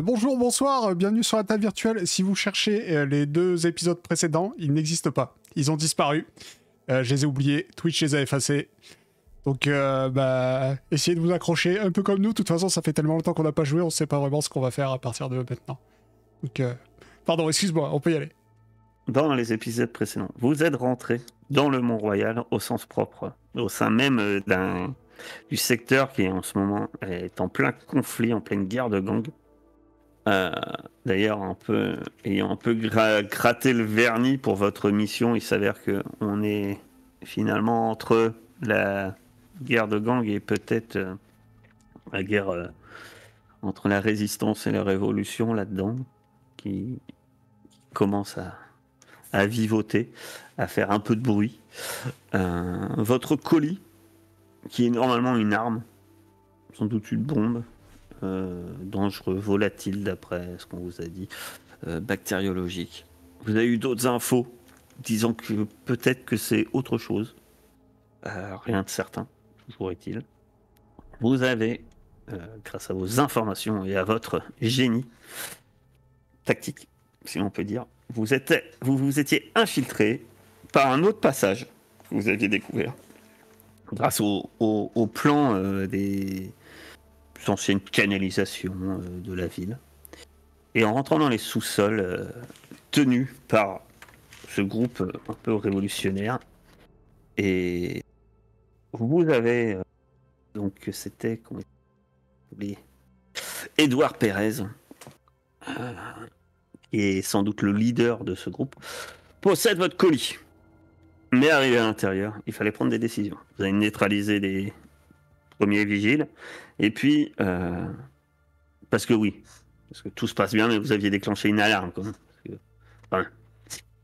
Bonjour, bonsoir, bienvenue sur la table virtuelle. Si vous cherchez les 2 épisodes précédents, ils n'existent pas. Ils ont disparu. Je les ai oubliés, Twitch les a effacés. Donc, essayez de vous accrocher un peu comme nous. De toute façon, ça fait tellement longtemps qu'on n'a pas joué, on ne sait pas vraiment ce qu'on va faire à partir de maintenant. Donc, pardon, excuse-moi, on peut y aller. Dans les épisodes précédents, vous êtes rentré dans le Mont-Royal au sens propre, au sein même du secteur qui en ce moment est en plein conflit, en pleine guerre de gangs. D'ailleurs, ayant un peu gratté le vernis pour votre mission, il s'avère qu'on est finalement entre la guerre de gangs et peut-être la guerre entre la résistance et la révolution là-dedans, qui commence à vivoter, à faire un peu de bruit. Votre colis, qui est normalement une arme, sans doute une bombe, dangereux, volatile d'après ce qu'on vous a dit, bactériologique. Vous avez eu d'autres infos disant que peut-être que c'est autre chose. Rien de certain, toujours est-il. Vous avez, grâce à vos informations et à votre génie tactique, si on peut dire, vous vous étiez infiltré par un autre passage que vous aviez découvert grâce au plan des anciennes canalisations de la ville. Et en rentrant dans les sous-sols tenus par ce groupe un peu révolutionnaire, et vous avez donc c'était Édouard Pérez, qui est sans doute le leader de ce groupe, possède votre colis. Mais arrivé à l'intérieur, il fallait prendre des décisions. Vous avez neutralisé les premiers vigiles, et puis parce que tout se passe bien, mais vous aviez déclenché une alarme quand même.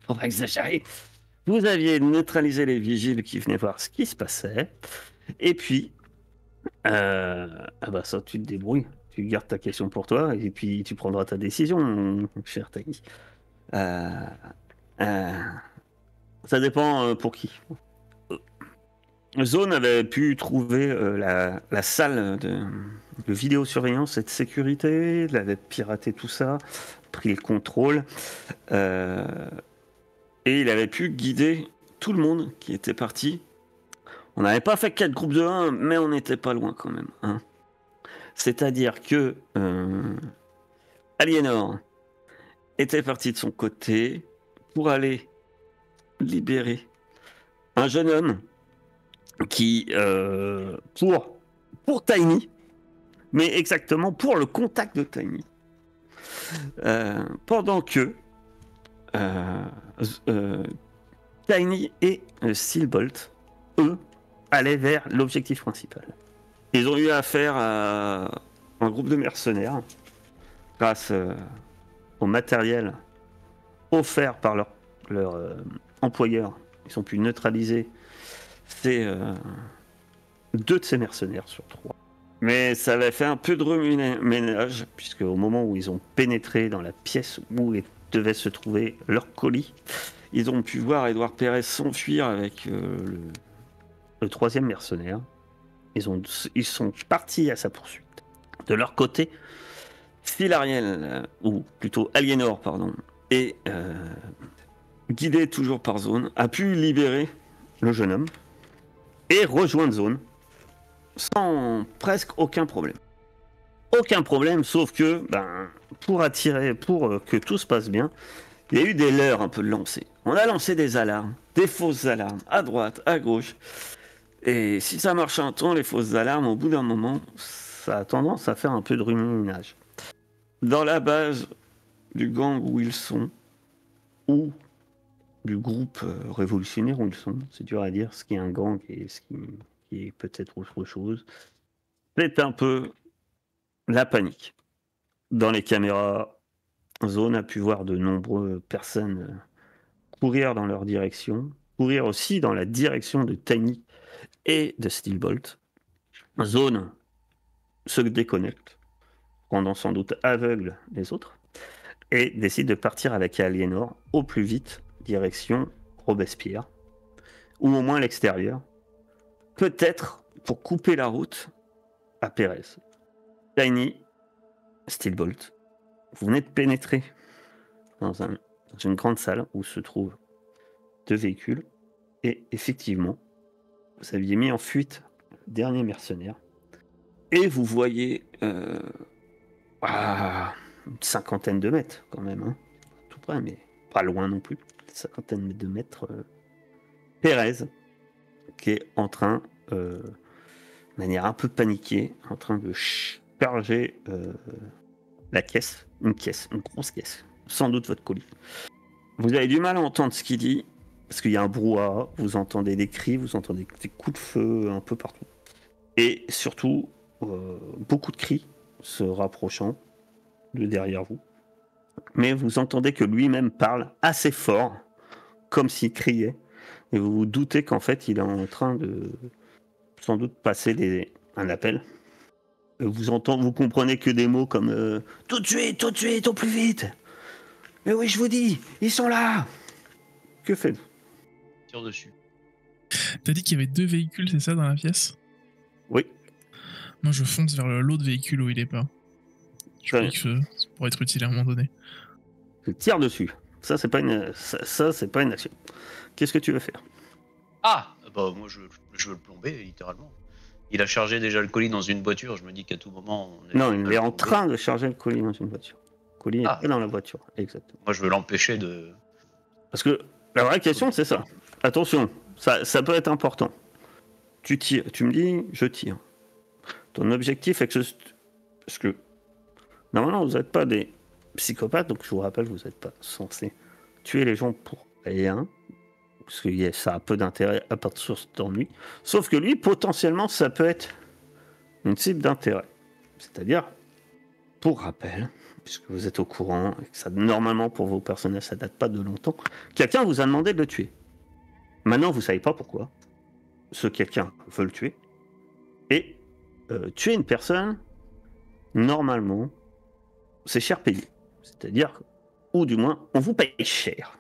Faut pas exagérer. Vous aviez neutralisé les vigiles qui venaient voir ce qui se passait, et puis ça tu te débrouilles, tu gardes ta question pour toi, et puis tu prendras ta décision, mon cher Taggy. Ça dépend pour qui. Zone avait pu trouver la salle de vidéosurveillance et de sécurité, il avait piraté tout ça, pris le contrôle, et il avait pu guider tout le monde qui était parti. On n'avait pas fait 4 groupes de 1, mais on n'était pas loin quand même. Hein. C'est-à-dire que Aliénor était parti de son côté pour aller libérer un jeune homme qui, pour Tiny, mais exactement pour le contact de Tiny, pendant que Tiny et Steelbolt, eux, allaient vers l'objectif principal. Ils ont eu affaire à un groupe de mercenaires grâce au matériel offert par leur employeur. Ils ont pu neutraliser 2 de ces mercenaires sur 3. Mais ça avait fait un peu de remue-ménage, puisque au moment où ils ont pénétré dans la pièce où devait se trouver leur colis, ils ont pu voir Édouard Pérez s'enfuir avec le 3e mercenaire. Ils sont partis à sa poursuite. De leur côté, Philariel, ou plutôt Aliénor, pardon, et guidé toujours par Zone, a pu libérer le jeune homme et rejoindre Zone sans presque aucun problème. Aucun problème, sauf que pour que tout se passe bien, il y a eu des leurres un peu lancées. On a lancé des alarmes, des fausses alarmes, à droite, à gauche. Et si ça marche un temps, les fausses alarmes, au bout d'un moment, ça a tendance à faire un peu de remue-ménage. Dans la base du gang où ils sont, ou du groupe révolutionnaire où ils sont, c'est dur à dire ce qui est un gang et ce qui est peut-être autre chose, c'est un peu la panique. Dans les caméras, Zone a pu voir de nombreuses personnes courir dans leur direction, courir aussi dans la direction de Tiny et de Steelbolt. Zone se déconnecte, rendant sans doute aveugle les autres, et décide de partir avec Aliénor au plus vite, direction Robespierre, ou au moins l'extérieur, peut-être pour couper la route à Pérez. Tiny, Steelbolt vous venez de pénétrer dans une grande salle où se trouvent 2 véhicules. Et effectivement, vous aviez mis en fuite le dernier mercenaire. Et vous voyez une cinquantaine de mètres quand même. Hein. Tout près, mais pas loin non plus. Une cinquantaine de mètres. Pérez, qui est en train, de manière un peu paniquée, en train de charger la caisse. Une grosse caisse. Sans doute votre colis. Vous avez du mal à entendre ce qu'il dit. Parce qu'il y a un brouhaha, vous entendez des cris, vous entendez des coups de feu un peu partout. Et surtout, beaucoup de cris se rapprochant de derrière vous. Mais vous entendez que lui-même parle assez fort, comme s'il criait. Et vous vous doutez qu'en fait, il est en train de sans doute passer un appel. Vous comprenez que des mots comme tout de suite, au plus vite. Mais oui, je vous dis, ils sont là. Que faites-vous? Tire dessus. T'as dit qu'il y avait 2 véhicules, c'est ça, dans la pièce? Oui. Moi, je fonce vers l'autre véhicule où il est pas. Je crois que ça pourrait être utile à un moment donné. Je tire dessus. Ça, c'est pas une action. Qu'est-ce que tu veux faire? Ah, bah moi je veux le plomber littéralement. Il a chargé déjà le colis dans une voiture. Je me dis qu'à tout moment. Non, il est en train de charger le colis dans une voiture. Le colis est pas dans la voiture, exactement. Moi, je veux l'empêcher de. Parce que la vraie question, c'est ça. Attention, ça peut être important. Tu tires, tu me dis, je tire. Ton objectif est que parce que normalement, vous n'êtes pas des psychopathes, donc je vous rappelle, vous n'êtes pas censé tuer les gens pour rien. Parce que ça a peu d'intérêt à partir de cet ennui. Sauf que lui, potentiellement, ça peut être une cible d'intérêt. C'est-à-dire, pour rappel, puisque vous êtes au courant, et que ça, normalement, pour vos personnages, ça date pas de longtemps, quelqu'un vous a demandé de le tuer. Maintenant, vous savez pas pourquoi. Ce quelqu'un veut le tuer. Et tuer une personne, normalement, c'est cher payé. C'est-à-dire, ou du moins, on vous paye cher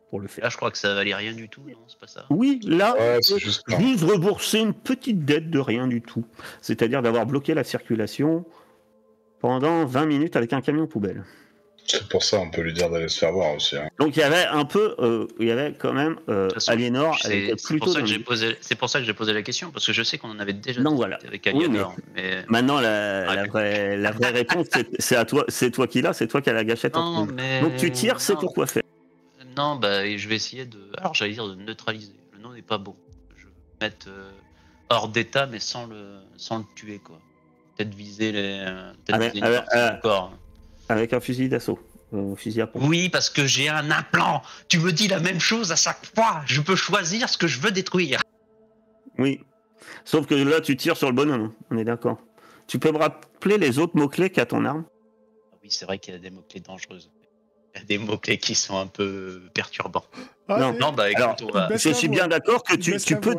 pour le faire. Là, je crois que ça valait rien du tout, non? C'est pas ça? Oui, là, c'est juste rembourser une petite dette de rien du tout. C'est-à-dire d'avoir bloqué la circulation pendant 20 minutes avec un camion poubelle. C'est pour ça, on peut lui dire d'aller se faire voir aussi. Hein. Donc il y avait un peu, il y avait quand même façon, Aliénor. C'est pour ça que j'ai posé la question, parce que je sais qu'on en avait déjà discuté voilà. avec Aliénor. Oui, mais... Maintenant, la vraie réponse, c'est à toi, c'est toi qui l'as, c'est toi qui as la gâchette. Non, mais... Donc tu tires, c'est pourquoi faire. Non, bah je vais essayer de. Alors j'allais dire de neutraliser. Le nom n'est pas bon. Je vais mettre hors d'état, mais sans le tuer, quoi. Peut-être viser le corps. Avec un fusil d'assaut. Fusil à pompe. Oui, parce que j'ai un implant. Tu me dis la même chose à chaque fois. Je peux choisir ce que je veux détruire. Oui. Sauf que là, tu tires sur le bonhomme. On est d'accord. Tu peux me rappeler les autres mots-clés qu'a ton arme? Oui, c'est vrai qu'il y a des mots-clés dangereuses. Il y a des mots-clés qui sont un peu perturbants. Ah, non, bah écoute, je suis bien d'accord que tu peux...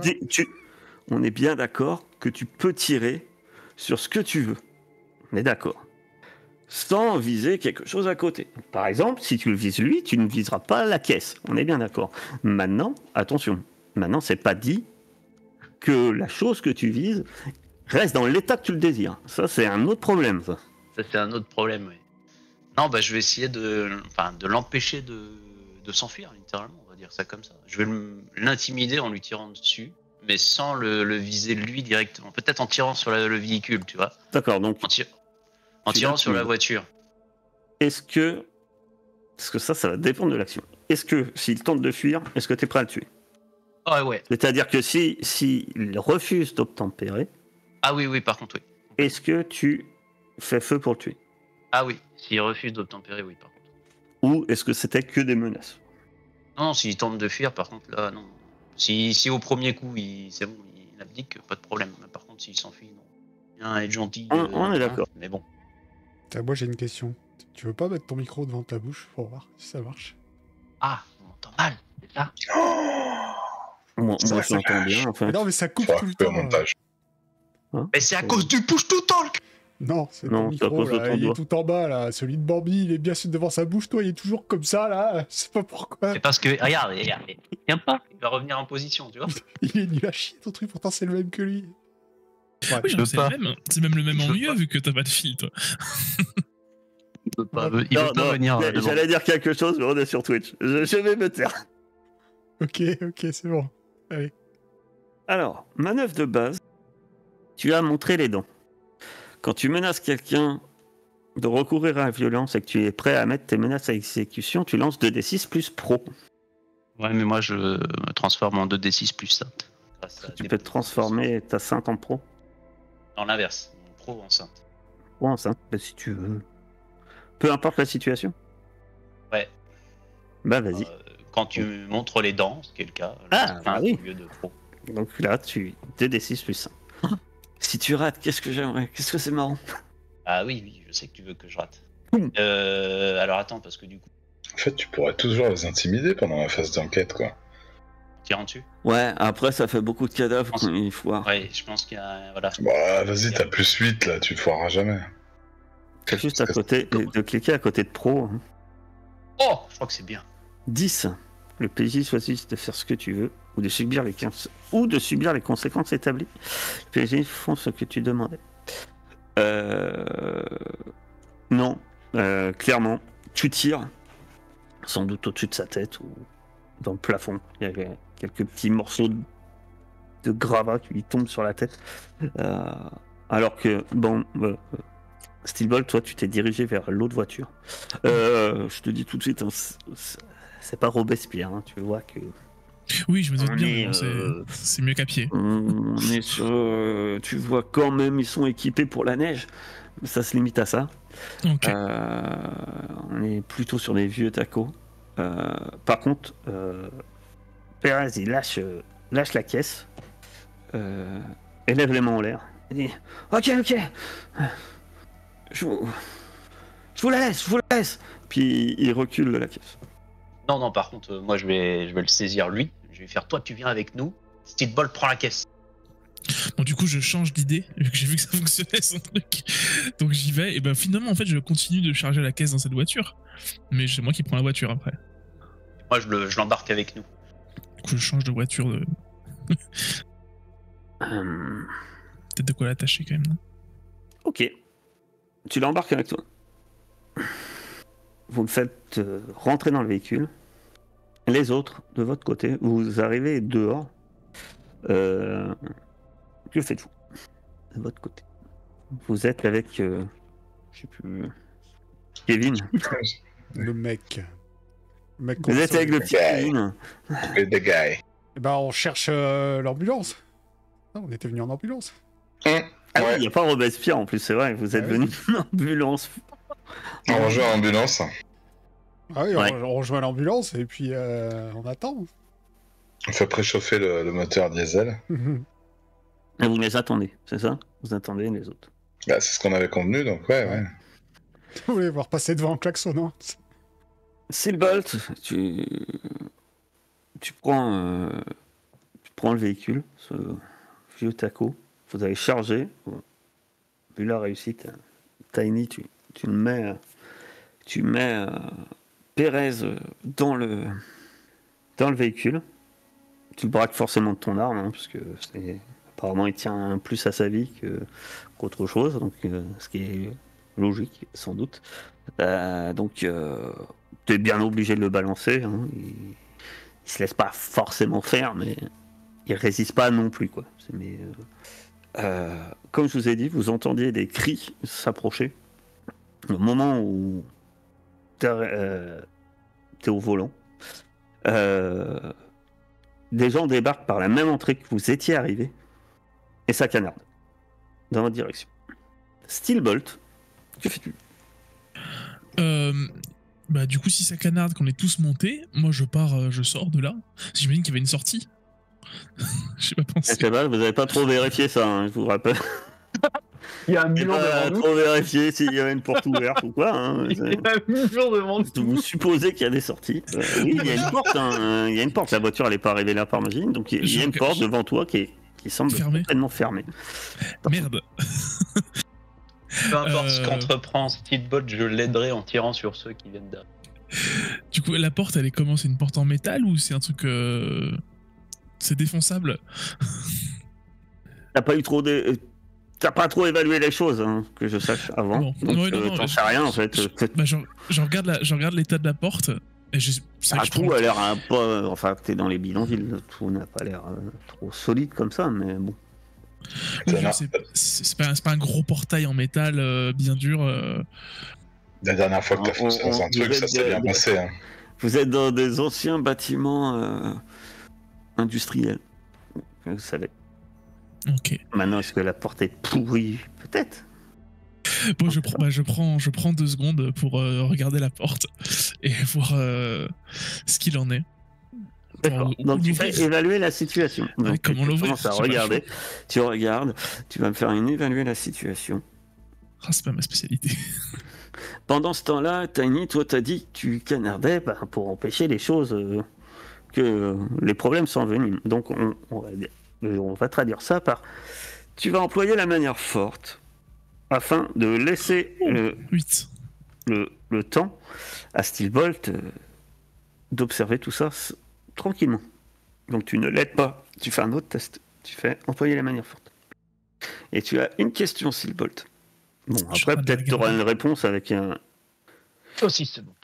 On est bien d'accord que tu peux tirer sur ce que tu veux. On est d'accord. Sans viser quelque chose à côté. Par exemple, si tu le vises lui, tu ne viseras pas la caisse. On est bien d'accord. Maintenant, attention. Maintenant, c'est pas dit que la chose que tu vises reste dans l'état que tu le désires. Ça, c'est un autre problème, ça. Ça, c'est un autre problème, oui. Non, bah je vais essayer de l'empêcher de s'enfuir, littéralement, on va dire ça comme ça. Je vais l'intimider en lui tirant dessus, mais sans le viser lui directement. Peut-être en tirant sur le véhicule, tu vois. D'accord, donc... En tirant sur la voiture. Est-ce que... Parce que ça va dépendre de l'action. Est-ce que, s'il tente de fuir, est-ce que tu es prêt à le tuer? Ah ouais. C'est-à-dire que s'il refuse d'obtempérer... Ah oui, par contre, oui. Est-ce que tu fais feu pour le tuer? Ah oui, s'il refuse d'obtempérer, oui, par contre. Ou est-ce que c'était que des menaces? Non, s'il tente de fuir, par contre, là, non. Si au premier coup, c'est bon, il abdique, pas de problème. Mais par contre, s'il s'enfuit, non. Bien être gentil. On est d'accord. Mais bon. Moi, j'ai une question. Tu veux pas mettre ton micro devant ta bouche pour voir si ça marche? Ah, on m'entend mal, c'est ça? Moi je l'entends bien, en fait. Mais non, mais ça coupe tout le temps. Mais c'est à cause du push-to-talk. Non, c'est ton micro, là, il est tout en bas, là. Celui de Bambi, il est bien devant sa bouche. Toi, il est toujours comme ça, là. Je sais pas pourquoi. C'est parce que, regarde, tiens pas, il va revenir en position, tu vois. Il est nul à chier, ton truc, pourtant c'est le même que lui. Ouais, oui, c'est même le même en mieux, vu que t'as pas de fil, toi. peut pas venir. devant. J'allais dire quelque chose, mais on est sur Twitch. Je vais me taire. Ok, c'est bon. Allez. Alors, manœuvre de base. Tu as montré les dents. Quand tu menaces quelqu'un de recourir à la violence et que tu es prêt à mettre tes menaces à exécution, tu lances 2d6 plus pro. Ouais, mais moi je me transforme en 2d6 plus sainte. Tu peux te transformer ta sainte en pro. Dans l'inverse, pro en sainte. Pro en sainte, si tu veux. Peu importe la situation. Ouais. Bah vas-y. Quand tu montres les dents, ce qui est le cas, oui. au lieu de pro. Donc là, tu 2d6 plus 5. Si tu rates, qu'est-ce que j'aimerais? Qu'est-ce que c'est marrant? Ah oui, je sais que tu veux que je rate. Alors attends, parce que du coup... En fait, tu pourrais toujours les intimider pendant la phase d'enquête, quoi. Tirant dessus. Ouais, après, ça fait beaucoup de cadavres quand il foire. Ouais, je pense qu'il y a... Voilà. Bah, vas-y, t'as plus 8, là, tu te foireras jamais. T'as juste à côté, de cliquer à côté de pro. Hein. Oh, je crois que c'est bien. 10. Le PJ choisit de faire ce que tu veux, ou de subir les conséquences établies. Les PJ font ce que tu demandais. Non, clairement, tu tires, sans doute au-dessus de sa tête ou dans le plafond. Il y avait quelques petits morceaux de gravat qui lui tombent sur la tête. Alors que, Steelbolt, toi, tu t'es dirigé vers l'autre voiture. Je te dis tout de suite, hein, c'est pas Robespierre, hein, tu vois que... Oui, je me doute bien, c'est mieux qu'à pied. On est sur... tu vois quand même, ils sont équipés pour la neige. Ça se limite à ça. Ok. On est plutôt sur des vieux tacos. Par contre, Perez, il lâche la caisse. Et lève les mains en l'air. Il dit « Ok. Je vous la laisse. Puis il recule de la caisse. Non, par contre, moi je vais le saisir lui. Je vais faire toi, tu viens avec nous. Steelbolt prend la caisse. Bon, du coup, je change d'idée, vu que j'ai vu que ça fonctionnait son truc. Donc j'y vais, et ben finalement, en fait, je continue de charger la caisse dans cette voiture. Mais c'est moi qui prends la voiture après. Moi, je l'embarque avec nous. Du coup, je change de voiture de. Peut-être de quoi l'attacher quand même, non? Ok. Tu l'embarques avec toi. Vous le faites rentrer dans le véhicule. Les autres, de votre côté, vous arrivez dehors. Que faites-vous de votre côté? Vous êtes avec, je sais plus, Kevin. Le mec. Vous êtes avec le petit Kevin. Et des gars. Eh ben, on cherche l'ambulance. Non, on était venu en ambulance. Ah oui, il n'y a pas Robespierre en plus, c'est vrai, vous êtes venu en ambulance. On rejoint l'ambulance. Ah oui, on rejoint l'ambulance et puis on attend. On fait préchauffer le moteur diesel. Et vous les attendez, c'est ça? Vous attendez les autres. Bah, c'est ce qu'on avait convenu, donc ouais. Vous voulez voir passer devant en klaxonnant. Steelbolt, tu prends le véhicule, ce vieux taco. Vous avez chargé. Vu la réussite, Tiny, tu mets Perez dans le véhicule. Tu le braques forcément de ton arme, hein, parce que apparemment il tient plus à sa vie qu'autre chose, donc ce qui est logique sans doute. Donc tu es bien obligé de le balancer. Hein, il se laisse pas forcément faire, mais il résiste pas non plus, quoi. Comme je vous ai dit, vous entendiez des cris s'approcher. Au moment où t'es au volant, des gens débarquent par la même entrée que vous étiez arrivé et ça canarde dans votre direction. Steelbolt, que fais-tu? Bah du coup, si ça canarde, qu'on est tous montés, moi je sors de là. J'imagine qu'il y avait une sortie. J'ai pas pensé. Vous n'avez pas trop vérifié ça, hein, je vous rappelle. Il y a un mur devant nous. Trop vérifier s'il y avait une porte ouverte ou quoi. Hein, il y a un mur devant nous. Vous supposez qu'il y a des sorties. Oui, il y a une porte. Hein, il y a une porte. La voiture, elle n'est pas arrivée là par magie. Donc il y a une porte devant toi qui semble complètement fermée. Merde. Peu importe ce qu'entreprend Steelbolt, je l'aiderai en tirant sur ceux qui viennent derrière. Du coup, la porte, elle est comment? C'est une porte en métal ou c'est un truc... C'est défonçable? T'as pas eu trop t'as pas trop évalué les choses, hein, que je sache avant. Bon. Donc, Ouais, non, t'en sais rien en fait. Bah, je regarde l'état de la porte. Et c'est vrai que je Tout prends- a l'air un peu. Enfin, t'es dans les bidonvilles, tout n'a pas l'air trop solide comme ça, mais bon. Oui, Ça n'a- c'est pas un gros portail en métal bien dur. La dernière fois que t'as foncé dans un vous truc, ça êtes s'est bien passé. Hein. Vous êtes dans des anciens bâtiments industriels. Vous savez. Ok. Maintenant, est-ce que la porte est pourrie? Peut-être. Bon, je prends 2 secondes pour regarder la porte et voir ce qu'il en est. D'accord. Pour Donc tu l'ouvrir. fais évaluer la situation. Ouais, Donc comment tu l'ouvrir, commences à j'ai pas le regarder. Tu regardes. Tu vas me faire une évaluer la situation. Ah, c'est pas ma spécialité. Pendant ce temps-là, Tiny, toi, t'as dit que tu canardais pour empêcher les choses, que les problèmes s'enveniment. Donc, on va traduire ça par tu vas employer la manière forte afin de laisser 8. le temps à Steelbolt d'observer tout ça tranquillement. Donc, tu ne l'aides pas. Tu fais un autre test. Tu fais employer la manière forte. Et tu as une question, Steelbolt. Bon, Je suis après, en train de peut-être tu auras regarder. une réponse avec un. Aussi, c'est bon.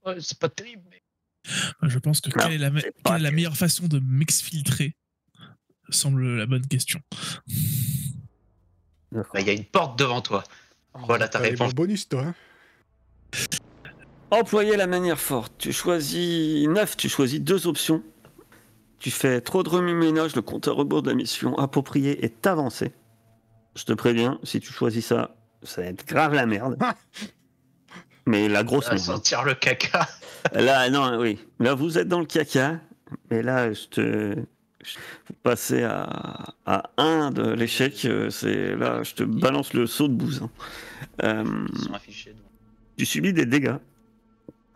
Ouais, c'est pas terrible, mais. Je pense que Non, quelle est la, c'est quelle pas est la terrible. meilleure façon de m'exfiltrer semble la bonne question. D'accord. Bah, il y a une porte devant toi. Voilà ta T'as les réponse. bons bonus, toi. Hein. Employer la manière forte. Tu choisis 9, tu choisis 2 options. Tu fais trop de remue-ménage, le compte à rebours de la mission appropriée est avancé. Je te préviens, si tu choisis ça, ça va être grave la merde. Mais la grosse À merde. sentir le caca. Là, non, oui. Là, vous êtes dans le caca. Mais là, vous passez à 1 de l'échec. Là, je te balance le saut de bouse. Hein. Ils sont affichés. Donc. Tu subis des dégâts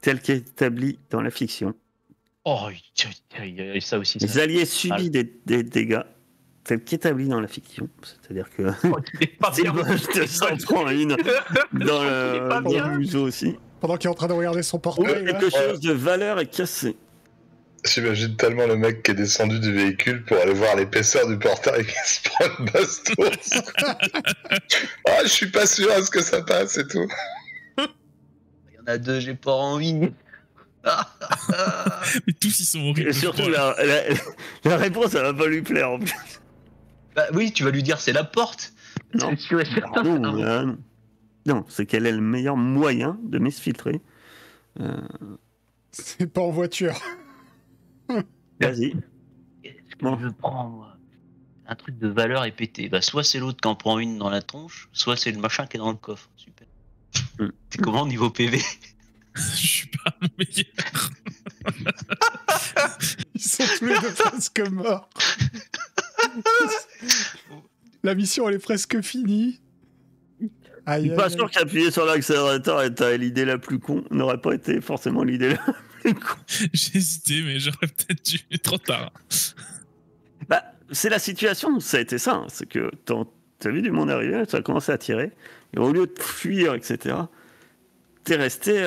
tels qu'établis dans la fiction. Oh, il y a ça aussi. Les Ça. alliés subissent des dégâts tels qu'établis dans la fiction. C'est-à-dire que Oh, il est pas bien. Steelbolt s'en prend une dans Il est pas dans bien. le museau aussi. Pendant qu'il est en train de regarder son Ou portail, là. quelque chose de valeur est cassé. J'imagine tellement le mec qui est descendu du véhicule pour aller voir l'épaisseur du portail et qui se prend une bastos. Ah, je suis pas sûr à ce que ça passe et tout. Il y en a 2, j'ai pas envie. Mais tous ils sont horribles. Et surtout, la réponse, ça va pas lui plaire en plus. Bah oui, tu vas lui dire c'est la porte. Non. C'est sûr et certain. Non, non, c'est quel est le meilleur moyen de m'exfiltrer. C'est pas en voiture. Vas-y. Qu'est-ce que Bon. je prends, moi? Un truc de valeur est pété. Bah, soit c'est l'autre qui en prend une dans la tronche, soit c'est le machin qui est dans le coffre. Super. T'es comment au niveau PV? Je suis pas mon meilleur. Ils sont tous les deux presque morts. La mission, elle est presque finie. Je Aïe, suis aïe, pas aïe. sûr qu'appuyer sur l'accélérateur et t'as l'idée la plus con n'aurait pas été forcément l'idée la plus con. J'ai hésité, mais j'aurais peut-être dû. Trop tard. Bah, c'est la situation, ça a été ça. Hein. C'est que t'as vu du monde arriver, tu as commencé à tirer, et au lieu de fuir, etc., t'es resté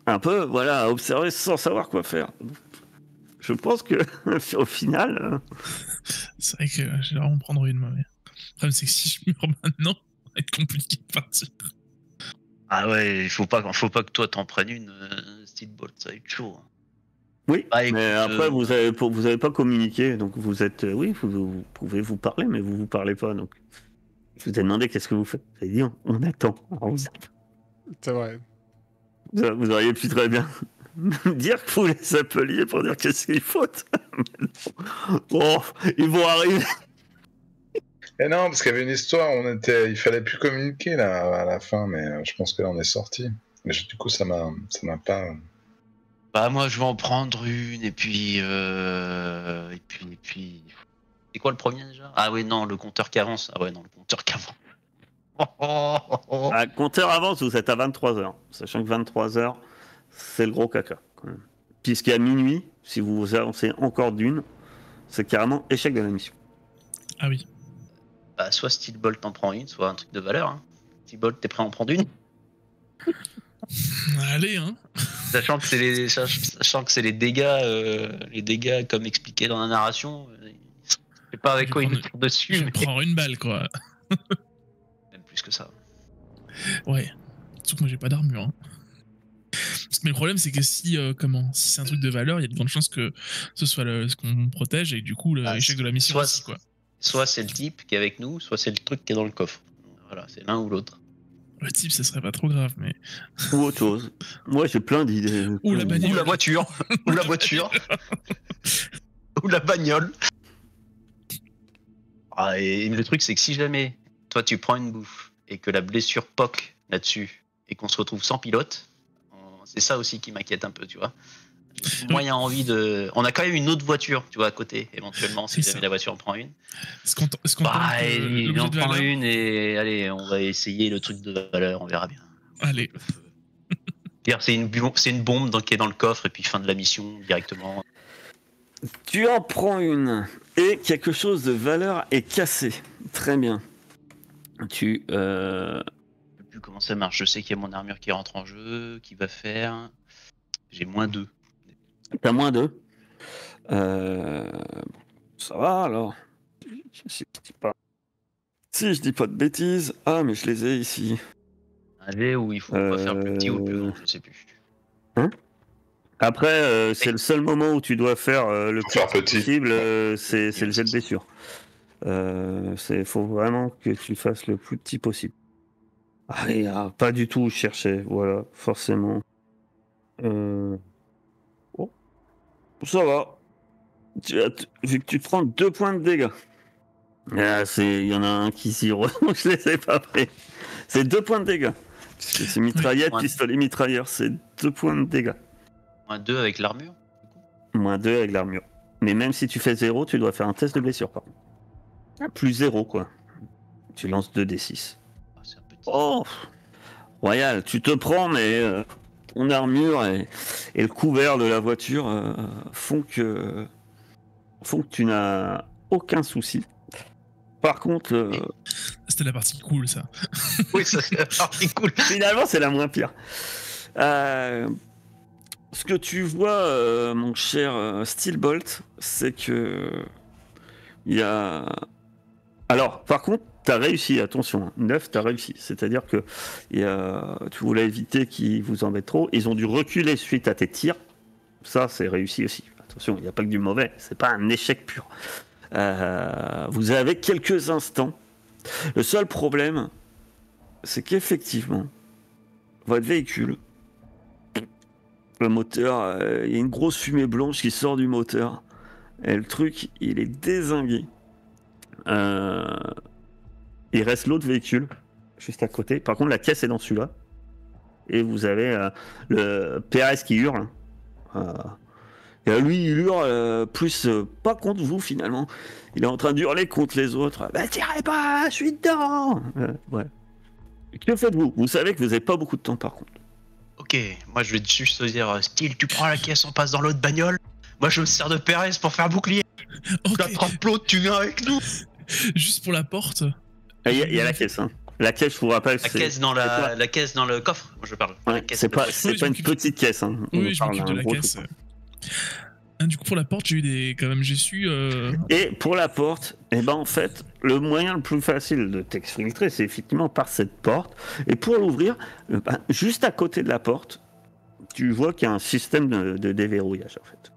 un peu, voilà, à observer sans savoir quoi faire. Je pense que, au final, C'est vrai que je vais vraiment prendre une mauvaise. Le problème, c'est que si je meurs maintenant, ça va être compliqué de partir. Ah ouais, il faut pas que toi t'en prennes une, Steelbolt, ça va être chaud. Hein. oui. Ah, écoute, mais après, vous avez pas communiqué, donc vous êtes, oui, vous pouvez vous parler, mais vous parlez pas. Donc, je vous ai demandé qu'est-ce que vous faites. Vous avez dit, on attend. Alors, C'est vrai. vous auriez pu très bien dire que vous les appeliez pour dire qu'est-ce qu'il faut. Oh, ils vont arriver. Et non, parce qu'il y avait une histoire, il fallait plus communiquer là à la fin, mais je pense que là on est sorti. Mais du coup, ça m'a pas. Bah moi je vais en prendre une et puis c'est quoi le premier déjà? Ah oui non, le compteur qui avance. Ah ouais non, le compteur qui avance. À compteur avance, vous êtes à 23h. Sachant que 23h, c'est le gros caca. Quand même. Puisqu'à minuit, si vous avancez encore d'une, c'est carrément échec de la mission. Ah oui. Bah soit Steelbolt en prend une, soit un truc de valeur. Hein. Steelbolt, t'es prêt à en prendre une? Allez, hein. Sachant que c'est les dégâts comme expliqué dans la narration. Je sais pas avec quoi il nous tire dessus. Je Mais... prends une balle, quoi. Même plus que ça. Ouais. Surtout que moi j'ai pas d'armure. Hein. Mais le problème c'est que si c'est un truc de valeur, il y a de grandes chances que ce soit ce qu'on protège et du coup l'échec de la mission aussi, quoi. Soit c'est le type qui est avec nous, soit c'est le truc qui est dans le coffre. Voilà, c'est l'un ou l'autre. Le type, ça serait pas trop grave, mais. Ou autre chose. Moi, j'ai plein d'idées. Ou la bagnole. Ou la voiture. Ou la voiture. Ou la bagnole. Ah, et le truc, c'est que si jamais toi tu prends une bouffe et que la blessure poque là-dessus et qu'on se retrouve sans pilote, c'est ça aussi qui m'inquiète un peu, tu vois. Moi, il y a envie de. On a quand même une autre voiture, tu vois, à côté, éventuellement, si jamais la voiture en prend une. Est-ce qu'on il en prend une et allez, on va essayer le truc de valeur, on verra bien. Allez. C'est une bombe qui est dans le coffre et puis fin de la mission directement. Tu en prends une et quelque chose de valeur est cassé. Très bien. Je sais plus comment ça marche. Je sais qu'il y a mon armure qui rentre en jeu, qui va faire. J'ai -2. T'as -2. Ça va alors. Si je dis pas de bêtises. Ah, mais je les ai ici. Allez, où il faut pas faire le plus petit ou le plus grand, je sais plus. Hein? Après, c'est le seul moment où tu dois faire le plus petit possible, c'est le jet de blessure. Il faut vraiment que tu fasses le plus petit possible. Allez, pas du tout chercher, voilà, forcément. Oh. Ça va. Vu que tu te prends 2 points de dégâts. Il y en a un qui s'y je les ai pas pris. C'est 2 points de dégâts. C'est mitraillette, pistolet, mitrailleur, c'est 2 points de dégâts. -2 avec l'armure. -2 avec l'armure. Mais même si tu fais 0, tu dois faire un test de blessure, par contre. Plus 0, quoi. Tu lances 2d6. C'est un petit... Oh Royal, tu te prends, mais ton armure et le couvert de la voiture font que tu n'as aucun souci. Par contre... C'était la partie cool, ça. Oui, ça c'est la partie cool. Finalement, c'est la moins pire. Ce que tu vois, mon cher Steelbolt, c'est que... Il y a... Alors, par contre, t'as réussi, attention, 9, t'as réussi. C'est-à-dire que tu voulais éviter qu'ils vous embêtent trop. Ils ont dû reculer suite à tes tirs. Ça, c'est réussi aussi. Attention, il n'y a pas que du mauvais. C'est pas un échec pur. Vous avez quelques instants. Le seul problème, c'est qu'effectivement, votre véhicule, le moteur, il y a une grosse fumée blanche qui sort du moteur. Et le truc, il est dézingué. Il reste l'autre véhicule juste à côté. Par contre, la caisse est dans celui-là. Et vous avez le PRS qui hurle. Et lui, il hurle plus pas contre vous finalement. Il est en train d'hurler contre les autres. Bah, tirez pas, je suis dedans. Ouais. Que faites-vous? Vous savez que vous n'avez pas beaucoup de temps par contre. Ok, moi je vais juste te dire, Steel, tu prends la caisse, on passe dans l'autre bagnole. Moi je me sers de PRS pour faire bouclier. Okay. Tu attrapes l'autre, tu viens avec nous. Juste pour la porte. Il y a la caisse. Hein. La caisse, je vous rappelle. La caisse dans la caisse dans le coffre. Moi je parle. Ouais, c'est pas une petite caisse. Hein. Oui, je m'occupe de la caisse. Du coup, pour la porte, j'ai su. Et pour la porte, en fait, le moyen le plus facile de t'exfiltrer, c'est effectivement par cette porte. Et pour l'ouvrir, juste à côté de la porte, tu vois qu'il y a un système de déverrouillage, en fait.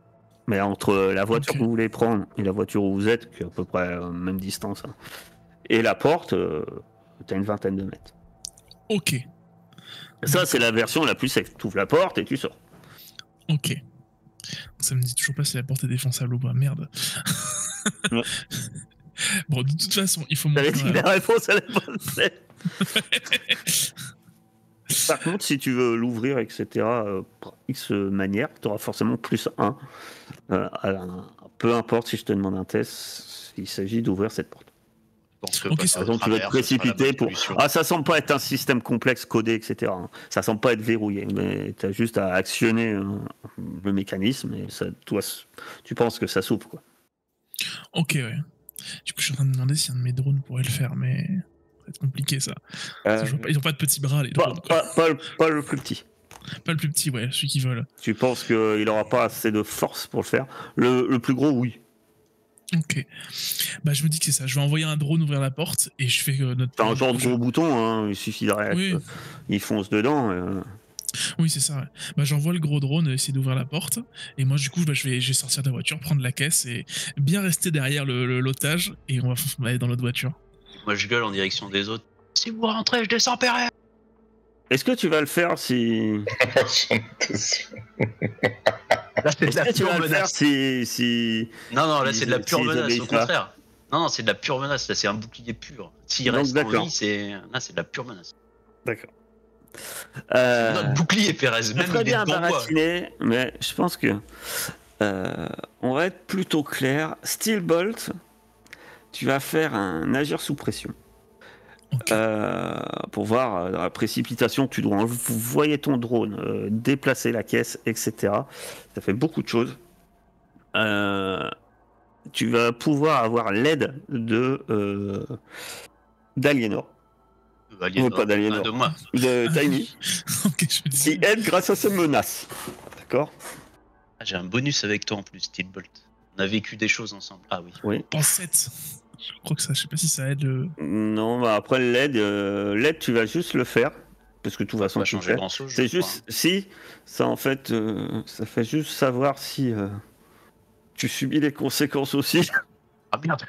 Mais entre la voiture que vous voulez prendre et la voiture où vous êtes, qui est à peu près à la même distance, hein, et la porte, t'as une vingtaine de mètres. Ok. Ça, c'est la version la plus safe. Tu ouvres la porte et tu sors. Ok. Ça me dit toujours pas si la porte est défonçable ou pas. Merde. Ouais. Bon, de toute façon, il faut montrer... T'avais dit la réponse à la bonne. Par contre, si tu veux l'ouvrir, etc., par X manière, tu auras forcément plus 1. Peu importe si je te demande un test, il s'agit d'ouvrir cette porte. Par exemple, tu vas te précipiter pour... Ah, ça semble pas être un système complexe, codé, etc. Ça semble pas être verrouillé, mais tu as juste à actionner le mécanisme et ça, toi, tu penses que ça s'ouvre, quoi. Ok, ouais. Du coup, je suis en train de me demander si un de mes drones pourrait le faire, mais ça va être compliqué, ça. Ils ont pas de petits bras, les drones. Pas le plus petit. Pas le plus petit, ouais, celui qui vole. Tu penses qu'il aura pas assez de force pour le faire? Le plus gros, oui. Ok. Bah, je me dis que c'est ça. Je vais envoyer un drone ouvrir la porte et je fais notre. T'as un genre de gros bouton, hein, il suffirait Oui. qu'il fonce dedans. Oui, c'est ça. Ouais. Bah, j'envoie le gros drone essayer d'ouvrir la porte. Et moi, du coup, bah, je vais sortir de la voiture, prendre la caisse et bien rester derrière l'otage. Et on va aller dans l'autre voiture. Moi, je gueule en direction des autres. Si vous rentrez, je descends Perret. Est-ce que tu vas le faire si. J'en étais sûr. Là, c'est de Est-ce la que tu pure vas le faire menace. si. Non, là, c'est de la pure s'ils menace, obéissent au pas. contraire. Non, c'est de la pure menace. Là, c'est un bouclier pur. S'il Donc, reste en d'accord. vie, c'est de la pure menace. D'accord. Notre bouclier, Perez. Je Même ferais il est bien devant moi. baratiner, mais je pense que. On va être plutôt clair. Steel Bolt, tu vas faire un agir sous pression. Ok. Pour voir dans la précipitation, tu dois envoyer ton drone, déplacer la caisse, etc. Ça fait beaucoup de choses. Tu vas pouvoir avoir l'aide d'Aliénor. Pas d'Aliénor. De moi. De Tiny, Ok, je me dis. qui aide grâce à ces menaces. D'accord. Ah, j'ai un bonus avec toi en plus, Steel Bolt. On a vécu des choses ensemble. Ah oui. Oui. En 7. Je crois que ça, je sais pas si ça aide. Non, bah après l'aide, tu vas juste le faire. Parce que tout va Ça s'en va changer grand chose. C'est juste si ça en fait, ça fait juste savoir si tu subis les conséquences aussi. Ah merde.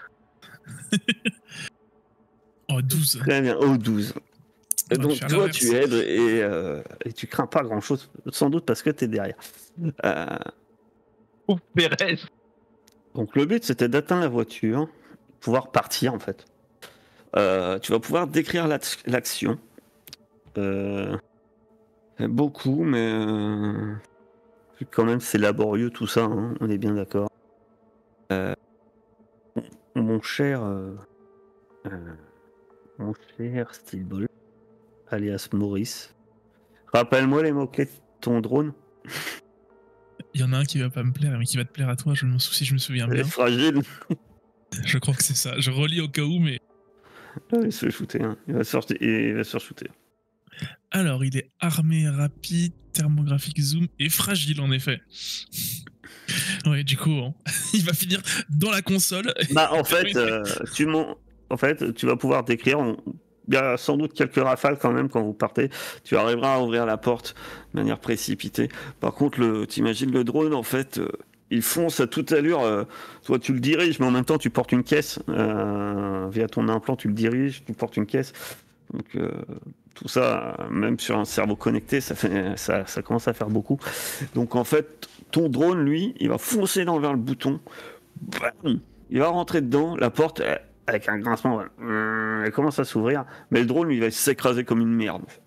Oh, 12. Très bien, au 12. On va Donc faire toi l'inverse. tu aides et tu crains pas grand chose, sans doute parce que t'es derrière. Ouf, Perez. Donc le but c'était d'atteindre la voiture, pouvoir partir en fait. Tu vas pouvoir décrire l'action. Beaucoup, mais quand même c'est laborieux tout ça, hein, on est bien d'accord. Mon cher Steel Ball, alias Maurice, rappelle-moi les mots-clés de ton drone. Il y en a un qui va pas me plaire, mais qui va te plaire à toi, je m'en soucie, je me souviens bien. Fragile. Je crois que c'est ça. Je relis au cas où, mais. Il se fait shooter, hein. Il va se faire shooter. Alors, il est armé, rapide, thermographique, zoom et fragile, en effet. Ouais, du coup, il va finir dans la console. Bah, en fait, tu vas pouvoir décrire. Il y a sans doute quelques rafales quand même quand vous partez. Tu arriveras à ouvrir la porte de manière précipitée. Par contre, t'imagines le drone, en fait, il fonce à toute allure. Toi, tu le diriges, mais en même temps, tu portes une caisse. Via ton implant, tu le diriges, tu portes une caisse. Donc, tout ça, même sur un cerveau connecté, ça commence à faire beaucoup. Donc, en fait, ton drone, lui, il va foncer vers le bouton. Bam, il va rentrer dedans, la porte, avec un grincement, elle commence à s'ouvrir. Mais le drone, lui, il va s'écraser comme une merde, en fait.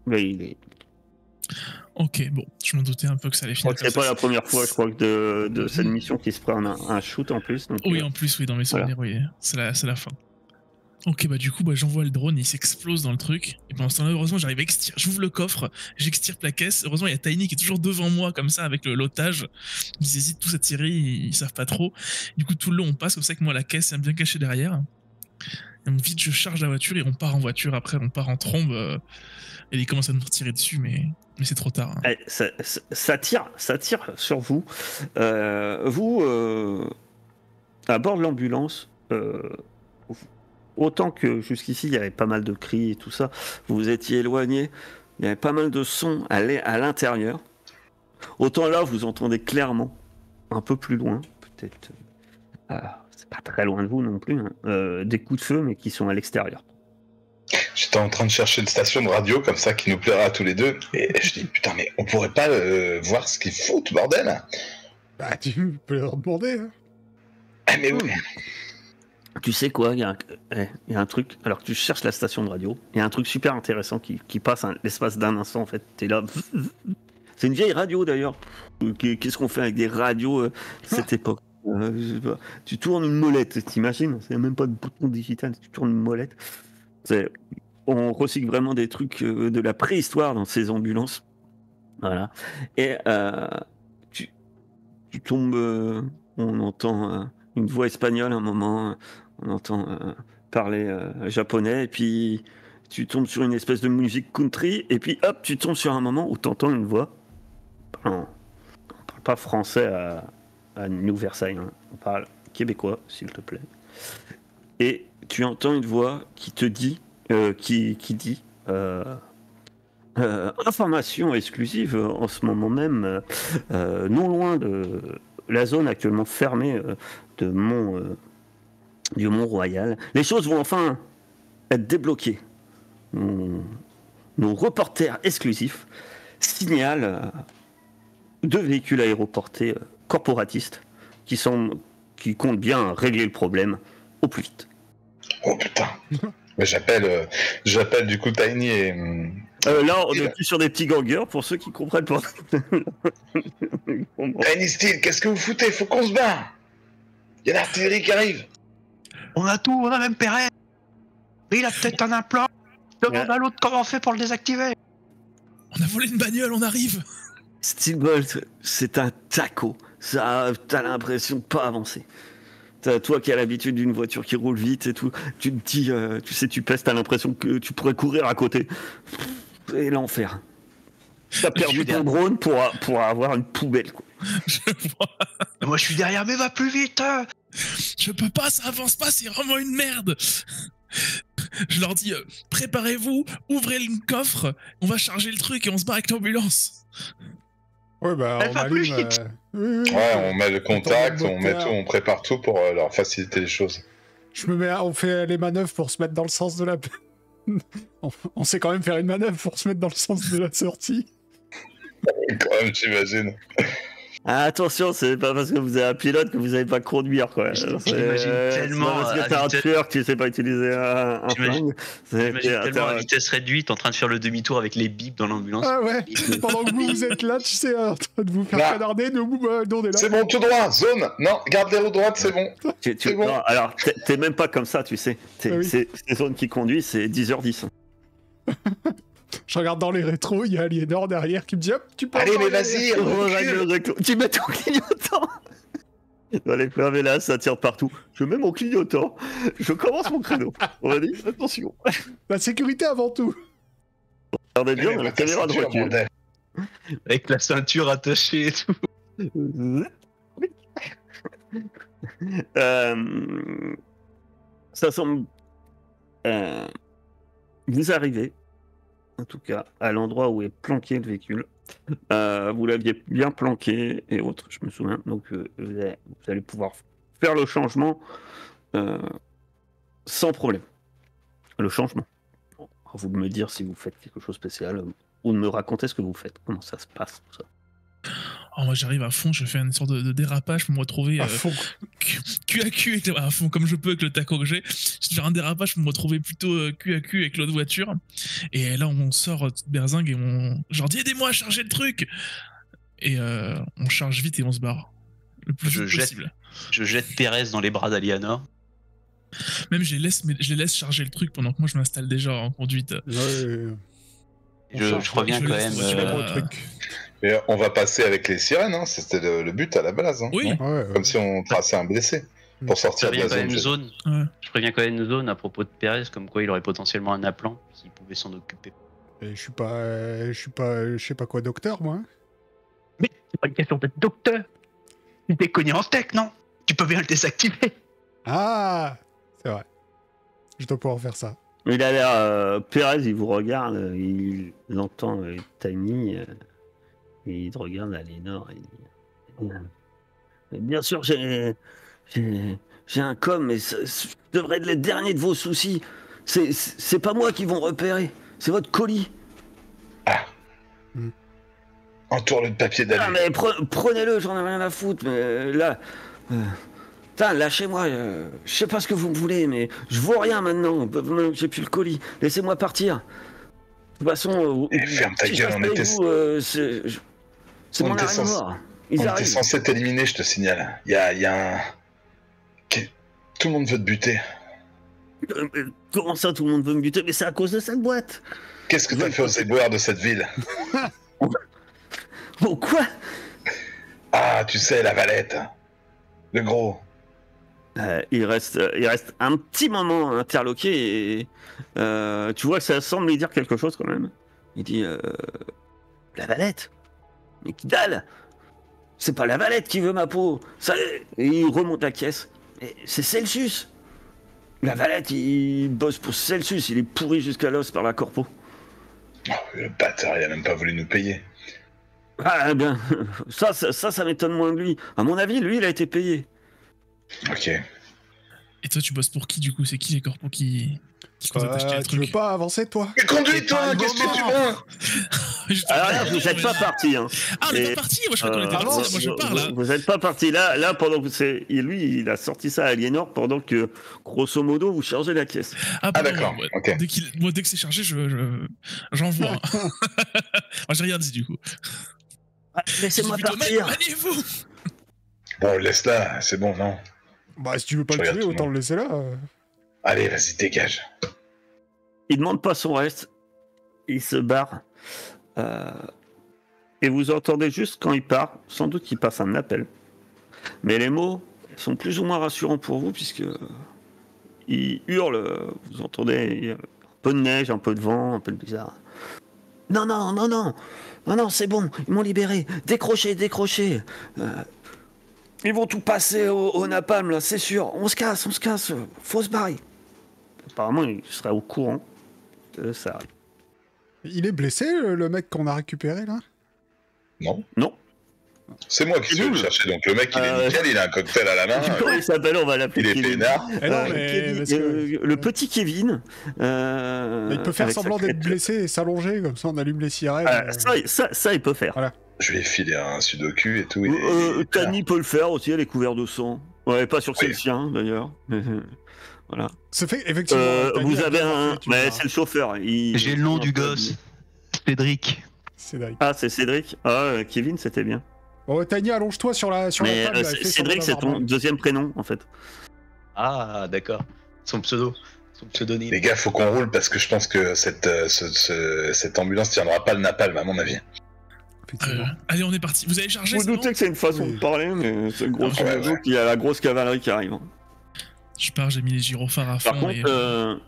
Mais il est... Ok, bon, je m'en doutais un peu que ça allait Je crois finir que c'est comme pas ça. la première fois, je crois, que de cette mission qui se prend un shoot en plus. Donc, Oui, en plus, oui, dans mes souvenirs, oui. C'est la fin. Ok, bah du coup, j'envoie le drone, il s'explose dans le truc. Et pendant ce temps-là, heureusement, j'arrive à extirper. J'ouvre le coffre, j'extirpe la caisse. Heureusement, il y a Tiny qui est toujours devant moi, comme ça, avec l'otage. Ils hésitent tous à tirer, ils savent pas trop. Du coup, tout le long, on passe, comme ça que moi, la caisse est bien cachée derrière. Et donc, vite, je charge la voiture et on part en voiture. Après, on part en trombe. Et ils commencent à nous tirer dessus, mais c'est trop tard. Hein. Ça tire sur vous. Vous, à bord de l'ambulance, autant que jusqu'ici, il y avait pas mal de cris et tout ça, vous vous étiez éloigné, il y avait pas mal de sons à l'intérieur. Autant là, vous entendez clairement, un peu plus loin, peut-être, c'est pas très loin de vous non plus, hein, des coups de feu, mais qui sont à l'extérieur. J'étais en train de chercher une station de radio comme ça qui nous plaira à tous les deux. Et je dis, putain, mais on pourrait pas voir ce qu'ils foutent, bordel. Bah, tu peux leur demander. Hein. Ah, mais oui. Tu sais quoi, il y a un truc, alors que tu cherches la station de radio, il y a un truc super intéressant qui passe l'espace d'un instant, en fait. T'es là. C'est une vieille radio d'ailleurs. Qu'est-ce qu'on fait avec des radios de cette époque? Je sais pas. Tu tournes une molette, t'imagines? C'est même pas de bouton digital, tu tournes une molette. On recycle vraiment des trucs de la préhistoire dans ces ambulances. Voilà. Et tu tombes, on entend une voix espagnole à un moment, on entend parler japonais, et puis tu tombes sur une espèce de musique country, et puis hop, tu tombes sur un moment où tu entends une voix. On parle pas français à New Versailles, hein. On parle québécois, s'il te plaît. Et tu entends une voix qui te dit, qui dit, information exclusive en ce moment même, non loin de la zone actuellement fermée du Mont-Royal. Les choses vont enfin être débloquées. Nos reporters exclusifs signalent 2 véhicules aéroportés corporatistes qui comptent bien régler le problème au plus vite. Oh putain. Mais j'appelle du coup Tiny et... Là, on est plus sur des petits gangers pour ceux qui comprennent pas. Tiny Steel, qu'est-ce que vous foutez? Faut qu'on se barre. Il y a l'artillerie qui arrive. On a tout, on a même Perret. Il a peut-être un implant. Demande à l'autre comment on fait pour le désactiver. On a volé une bagnole, on arrive. Steelbolt, c'est un taco. Ça, t'as l'impression de pas avancer. Toi qui as l'habitude d'une voiture qui roule vite et tout, tu te dis, tu sais, tu pèses, t'as l'impression que tu pourrais courir à côté. Et l'enfer. T'as perdu ton drone pour avoir une poubelle, quoi. Moi je suis derrière, mais va plus vite. Je peux pas, ça avance pas, c'est vraiment une merde. Je leur dis, préparez-vous, ouvrez le coffre, on va charger le truc et on se barre avec l'ambulance. Ouais, bah, Elle on va allume. plus vite. Oui. Ouais, on met le contact, Attends, on met tout, on prépare tout pour leur faciliter les choses. On fait les manœuvres pour se mettre dans le sens de la. On sait quand même faire une manœuvre pour se mettre dans le sens de la sortie. Quand même, j'imagine. Ah, attention, c'est pas parce que vous avez un pilote que vous savez pas conduire, quoi. Je l'imagine tellement C'est pas parce que à t'es un vitesse- tueur que tu sais pas utiliser un flingue. J'imagine tellement à vitesse réduite en train de faire le demi-tour avec les bips dans l'ambulance. Ah ouais, pendant que vous êtes là, tu sais, en train de vous faire Là. canarder, nous on est là. C'est bon, tout droit, zone. Non, garde les roues droites, c'est bon. C'est bon. Non, alors, t'es même pas comme ça, tu sais. Ah oui. C'est les zones qui conduisent, c'est 10h10. Je regarde dans les rétros, il y a Aliénor derrière qui me dit hop, tu peux Allez, encore mais y aller. vas-y, Tu mets ton clignotant. Allez, mais là, ça tire partout. Je mets mon clignotant. Je commence mon créneau. On va dire, attention. La sécurité avant tout. Regardez bien dans la caméra de recul. Avec la ceinture attachée et tout. Ça semble. Vous arrivez, en tout cas, à l'endroit où est planqué le véhicule. Vous l'aviez bien planqué et autres, je me souviens. Donc, vous allez pouvoir faire le changement sans problème. Le changement. Bon, à vous de me dire si vous faites quelque chose de spécial ou de me raconter ce que vous faites. Comment ça se passe, tout ça. Oh, moi j'arrive à fond, je fais une sorte de dérapage pour me retrouver À fond. cul à cul avec à fond comme je peux avec le taco que j'ai. Je fais un dérapage pour me retrouver plutôt cul à cul avec l'autre voiture. Et là on sort toute berzingue et je leur dis aidez-moi à charger le truc. Et on charge vite et on se barre. Le plus vite possible. Je jette Pérez dans les bras d'Aliana. Même je les laisse charger le truc pendant que moi je m'installe déjà en conduite. Ouais. Je reviens quand même. Mais on va passer avec les sirènes, hein. C'était le but à la base. Hein. Oui. Non Ouais. Comme si on traçait un blessé pour Je sortir de préviens la quand même zone. zone. Ouais. Je préviens quand même zone à propos de Pérez, comme quoi il aurait potentiellement un appelant s'il pouvait s'en occuper. Et je sais pas quoi, docteur, moi. Mais c'est pas une question d'être docteur. Tu t'es cogné en steak, non? Tu peux bien le désactiver. Ah, c'est vrai. Je dois pouvoir faire ça. Il a l'air. Pérez, il vous regarde, il entend Tiny, et il te regarde à Lénore. Bien sûr, j'ai un com, mais ça devrait être le dernier de vos soucis. C'est pas moi qui vont repérer, c'est votre colis. Entoure-le de papier Ah, d'alu. mais prenez-le, j'en ai rien à foutre, mais là. Putain, lâchez-moi, je sais pas ce que vous me voulez, mais je vaux rien maintenant, j'ai plus le colis, laissez-moi partir. De toute façon, Ferme ta si je gueule, reste on avec était- vous, c'est on mon était arrêt censé- mort. On Ils était arrivent. censé t'éliminer, je te signale. Il y a un... Tout le monde veut te buter. Mais comment ça, tout le monde veut me buter? Mais c'est à cause de cette boîte. Qu'est-ce que t'as fait aux éboueurs de cette ville? Bon, quoi? Ah, tu sais, la Valette. Le gros. Il reste un petit moment interloqué et tu vois que ça semble lui dire quelque chose quand même. Il dit la Valette? Mais qui dalle? C'est pas la Valette qui veut ma peau. Ça... Et il remonte la caisse. Et c'est Celsius. La Valette, il bosse pour Celsius. Il est pourri jusqu'à l'os par la corpo. Oh, le bâtard, il a même pas voulu nous payer. Ah bien, ça m'étonne moins de lui. À mon avis, lui, il a été payé. Ok. Et toi, tu bosses pour qui, du coup? C'est qui les corpos qui comptent t'acheter le Tu veux truc? pas avancer, toi? Mais conduis-toi, qu'est-ce que tu veux? Alors là, vous n'êtes pas parti. Hein. Ah, on est Et, pas parti. Moi, je crois qu'on était parti. Là, moi, je parle. Là. Vous n'êtes pas parti. Là, pendant que lui, il a sorti ça à Aliénor pendant que, grosso modo, vous chargez la caisse. Ah, pardon, d'accord, ouais. ok. Dès que c'est chargé, j'envoie. Hein. Moi, j'ai rien dit, du coup. Ah, laissez-moi Je dis plutôt, partir. maniez-vous. Bon, laisse-la, c'est bon, non? Bah, si tu veux pas Je le regarde tuer, tout le autant monde. le laisser là. Allez, vas-y, dégage. Il demande pas son reste. Il se barre. Et vous entendez juste quand il part, sans doute qu'il passe un appel. Mais les mots sont plus ou moins rassurants pour vous, puisque il hurle. Vous entendez un peu de neige, un peu de vent, un peu de bizarre. Non, c'est bon, ils m'ont libéré. Décrochez. Ils vont tout passer au napalm, là, c'est sûr. On se casse. Faut se barrer. Apparemment, il serait au courant de ça. Il est blessé, le mec qu'on a récupéré, là? Non? Non. C'est moi qui suis allé le chercher, donc le mec, il est nickel, il a un cocktail à la main. Comment il s'appelle? On va l'appeler Il est Kevin. peinard. Eh non, mais Kevin, parce que- le petit Kevin. Il peut faire avec semblant sa d'être crête. blessé et s'allonger, comme ça on allume les sirènes. Ça, il peut faire. Voilà. Je lui ai filé un sudoku et tout. Tani peut le faire aussi, elle est couverte de sang. Ouais, pas sûr que c'est Oui. le sien, d'ailleurs. Voilà. C'est fait, effectivement. Tani Vous a avez bien un... marqué, tu Mais vois. c'est le chauffeur. J'ai le nom du gosse. Cédric. Cédric. Ah, c'est Cédric. Ah, Kevin, c'était bien. Bon, Tani, allonge-toi sur la Mais table. là, et fais Cédric, semblant c'est d'avoir ton mal. deuxième prénom, en fait. Ah, d'accord. Son pseudonyme. Les gars, faut qu'on roule parce que je pense que cette ambulance tiendra pas le napalm, à mon avis. Effectivement. Allez, on est parti. Vous avez chargé? Vous c'est bon doutez que c'est une façon Oui. de parler, mais c'est grosso Ouais, modo ouais. qu'il y a la grosse cavalerie qui arrive. Je pars, j'ai mis les gyrophares à fond. Par contre,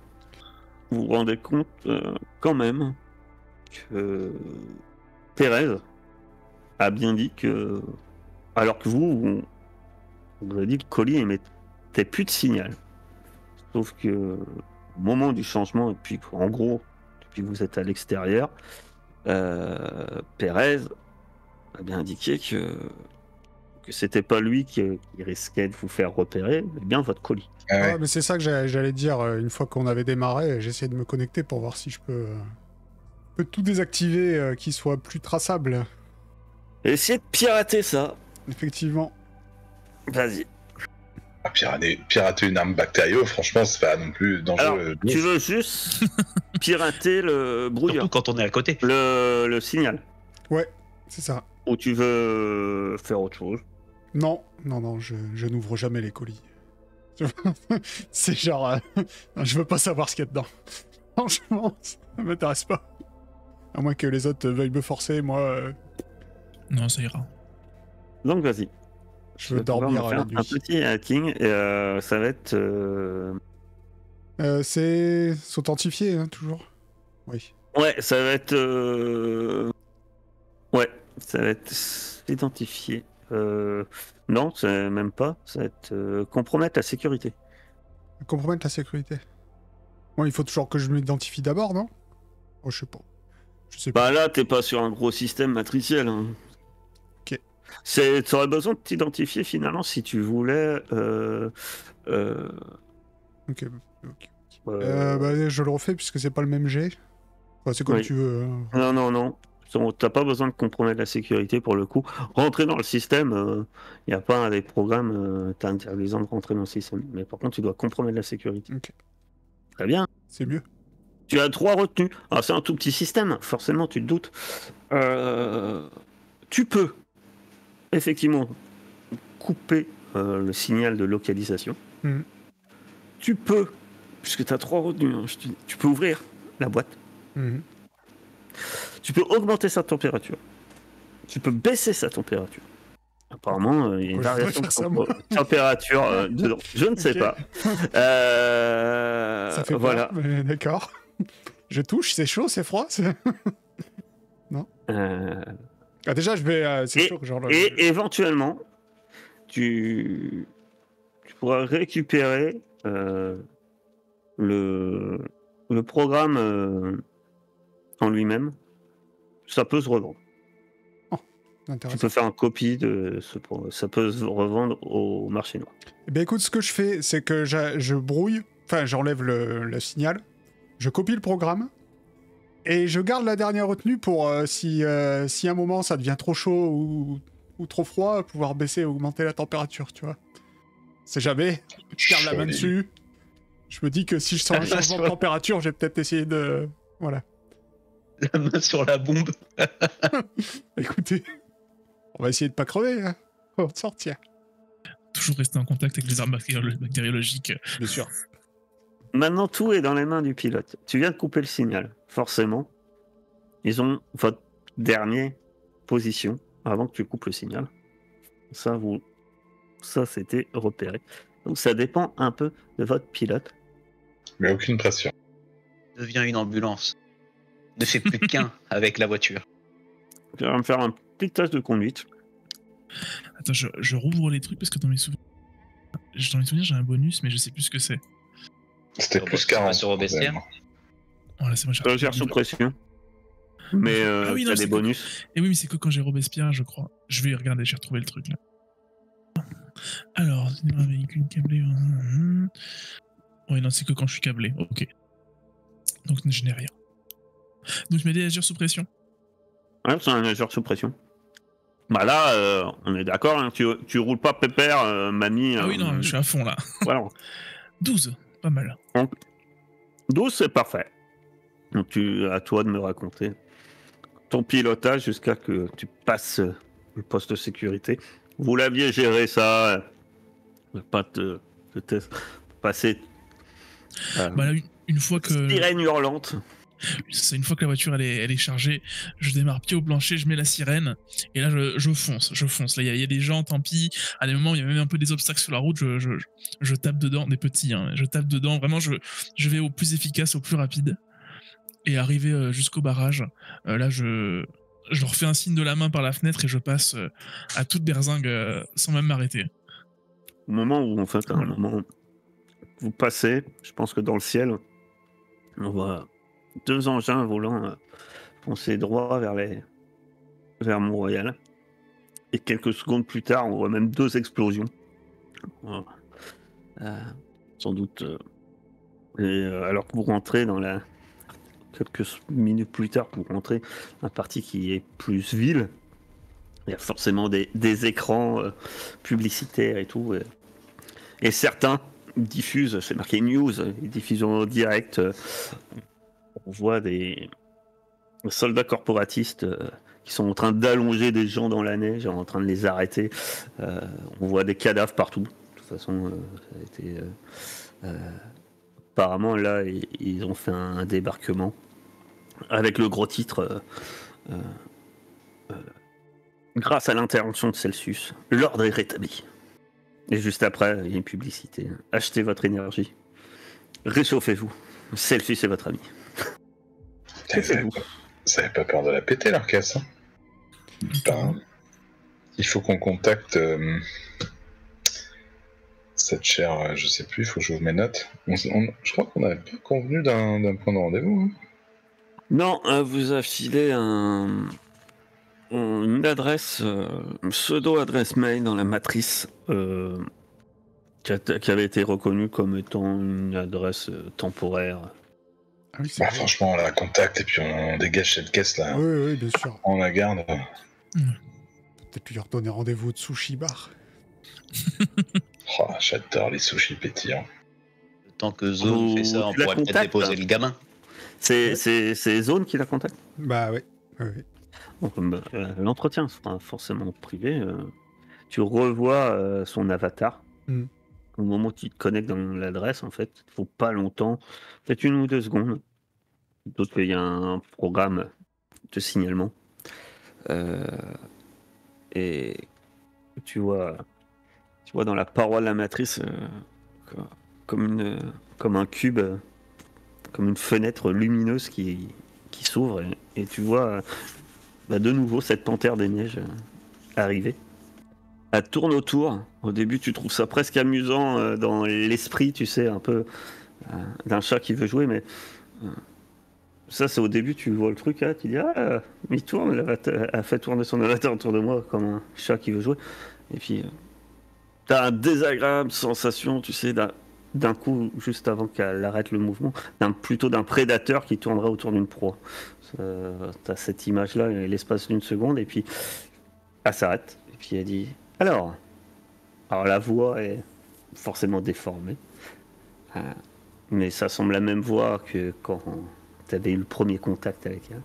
vous vous rendez compte quand même que Thérèse a bien dit que, alors que vous avez dit que le colis émettait plus de signal. Sauf que au moment du changement, et puis en gros, depuis que vous êtes à l'extérieur, Pérez a bien indiqué que c'était pas lui qui risquait de vous faire repérer, mais bien votre colis. Ah ouais. Ouais, mais c'est ça que j'allais dire une fois qu'on avait démarré. J'ai essayé de me connecter pour voir si je peux tout désactiver, qu'il soit plus traçable. Essayez de pirater ça. Effectivement. Vas-y. Ah, pirater une arme bactério, franchement, c'est pas non plus Alors, dangereux. tu veux juste pirater le brouillard, Surtout quand on est à côté. le signal, Ouais, c'est ça. ou tu veux faire autre chose. Non, je n'ouvre jamais les colis. C'est genre... je veux pas savoir ce qu'il y a dedans. Franchement, ça m'intéresse pas. À moins que les autres veuillent me forcer, moi, Non, ça ira. Donc vas-y. je veux vais pouvoir dormir me à faire la un nuit. petit hacking, et ça va être... C'est s'authentifier, hein, toujours. Oui. Ouais, ça va être... Ouais, ça va être identifié. Non, c'est même pas. Ça va être compromettre la sécurité. Compromettre la sécurité. Bon, il faut toujours que je m'identifie d'abord, non? Oh, je sais pas. Je sais pas. Bah là, t'es pas sur un gros système matriciel. Hein. Ok. T'aurais besoin de t'identifier finalement si tu voulais... Ok. Bah, je le refais puisque c'est pas le même jet. Enfin, c'est comme Oui. tu veux. Hein. Non. T'as pas besoin de compromettre la sécurité pour le coup. Rentrer dans le système, il n'y a pas des programmes t'interdisant de rentrer dans le système. Mais par contre, tu dois compromettre la sécurité. Ok. Très bien. C'est mieux. Tu as 3 retenues. Alors, c'est un tout petit système, forcément, tu te doutes. Tu peux, effectivement, couper le signal de localisation. Mhm. Tu peux, puisque tu as 3 retenues, hein, tu peux ouvrir la boîte. Mhm. Tu peux augmenter sa température. Tu peux baisser sa température. Apparemment, il y a une Ouais, je pourrais variation de faire ça, moi. température dedans. Je ne sais Ok. pas. Ça fait voilà. peur, mais d'accord. Je touche, c'est chaud, c'est froid. Ah, déjà, je vais. C'est sûr que genre. Et éventuellement, tu pourras récupérer le programme en lui-même. Ça peut se revendre. Tu Intéressant. peux faire une copie de ce programme. Ça peut se revendre au marché noir. Eh bien, écoute, ce que je fais, c'est que je brouille. Enfin, j'enlève le signal. Je copie le programme. Et je garde la dernière retenue pour si à un moment ça devient trop chaud ou trop froid, pouvoir baisser ou augmenter la température, tu vois. C'est jamais. Je garde la main Joli. dessus. Je me dis que si je sens un changement de température, j'ai peut-être essayé de. Voilà. La main sur la bombe. Écoutez, on va essayer de pas crever, hein. On va sortir. Toujours rester en contact avec les armes bactériologiques. Bien sûr. Maintenant, tout est dans les mains du pilote. Tu viens de couper le signal, forcément. Ils ont votre dernière position avant que tu coupes le signal. Ça, c'était repéré. Donc, ça dépend un peu de votre pilote. Mais aucune pression. Devient une ambulance. Ne fait plus qu'un avec la voiture. Tu vas me faire un petit test de conduite. Attends, je rouvre les trucs parce que dans mes souvenirs, j'ai un bonus, mais je sais plus ce que c'est. C'était plus 40. Sur Robespierre. Voilà, c'est moi. Tu vas le faire sous pression. Mais Ah oui, non, t'as c'est des que- bonus. Et oui, mais c'est que quand j'ai Robespierre, je crois. Je vais regarder, j'ai retrouvé le truc là. Alors, un véhicule câblé. Oui, non, c'est que quand je suis câblé. Ok. Donc, je n'ai rien. Donc, je mets des agir sous pression. Ouais, c'est un nageur sous pression. Bah là, on est d'accord, hein, tu roules pas pépère, mamie. Ah oui, non, je suis à fond là. Voilà. 12, pas mal. 12, c'est parfait. Donc, à toi de me raconter ton pilotage jusqu'à que tu passes le poste de sécurité. Vous l'aviez géré ça, pas de test. Passer. Bah là, une fois que. Sirène hurlante. C'est une fois que la voiture elle est chargée, je démarre pied au plancher, je mets la sirène et là je fonce. Là il y a des gens, tant pis. À des moments il y a même un peu des obstacles sur la route, je tape dedans, des petits, hein. Je tape dedans. Vraiment je vais au plus efficace, au plus rapide et arrivé jusqu'au barrage. Là je leur fais un signe de la main par la fenêtre et je passe à toute berzingue sans même m'arrêter. Au moment où, en fait, à un Voilà. moment, vous passez, je pense que dans le ciel, on voit 2 engins volants foncer droit vers Mont-Royal. Et quelques secondes plus tard, on voit même 2 explosions. Voilà. Sans doute. Alors que vous rentrez dans la. Quelques minutes plus tard, vous rentrez dans la partie qui est plus ville. Il y a forcément des écrans publicitaires et tout. Et certains diffusent, c'est marqué news, ils diffusent en direct. On voit des soldats corporatistes qui sont en train d'allonger des gens dans la neige, en train de les arrêter. On voit des cadavres partout. De toute façon, ça a été. Apparemment, là, ils ont fait un débarquement avec le gros titre. Grâce à l'intervention de Celsius, l'ordre est rétabli. Et juste après, il y a une publicité. Achetez votre énergie. Réchauffez-vous. Celsius est votre ami. Vous avez pas peur de la péter, leur caisse, hein. Putain. Il faut qu'on contacte cette chère, je sais plus, il faut que je ouvre mes notes. Je crois qu'on n'avait pas convenu d'un point de rendez-vous. Hein. Non, vous a filé une adresse, une pseudo-adresse mail dans la matrice qui avait été reconnue comme étant une adresse temporaire. Ah oui, c'est Bah, vrai. franchement, on la contacte et puis on dégage cette caisse là. Oui, bien sûr. On la garde. Peut-être lui redonner rendez-vous de sushi bar. Oh, j'adore les sushis pétillants. Le temps que Zone Vous- fait ça, on tu la pourrait peut-être contactes, déposer hein. le gamin. C'est Zone qui la contacte. Bah oui. Donc, l'entretien sera forcément privé. Tu revois son avatar. Mm. Au moment où tu te connectes dans l'adresse, en fait, il ne faut pas longtemps, peut-être 1 ou 2 secondes. D'autres qu'il y a un programme de signalement. Et tu vois dans la paroi de la matrice comme un cube, comme une fenêtre lumineuse qui s'ouvre et tu vois de nouveau cette panthère des neiges arriver. Elle tourne autour. Au début, tu trouves ça presque amusant dans l'esprit, tu sais, un peu d'un chat qui veut jouer, mais ça, c'est au début, tu vois le truc, là, tu dis, il tourne, elle fait tourner son avatar autour de moi comme un chat qui veut jouer. Et puis, t'as une désagréable sensation, tu sais, d'un coup, juste avant qu'elle arrête le mouvement, plutôt d'un prédateur qui tournerait autour d'une proie. T'as cette image-là, l'espace d'une seconde, et puis elle s'arrête, et puis elle dit alors la voix est forcément déformée, mais ça semble la même voix que quand tu avais eu le premier contact avec elle.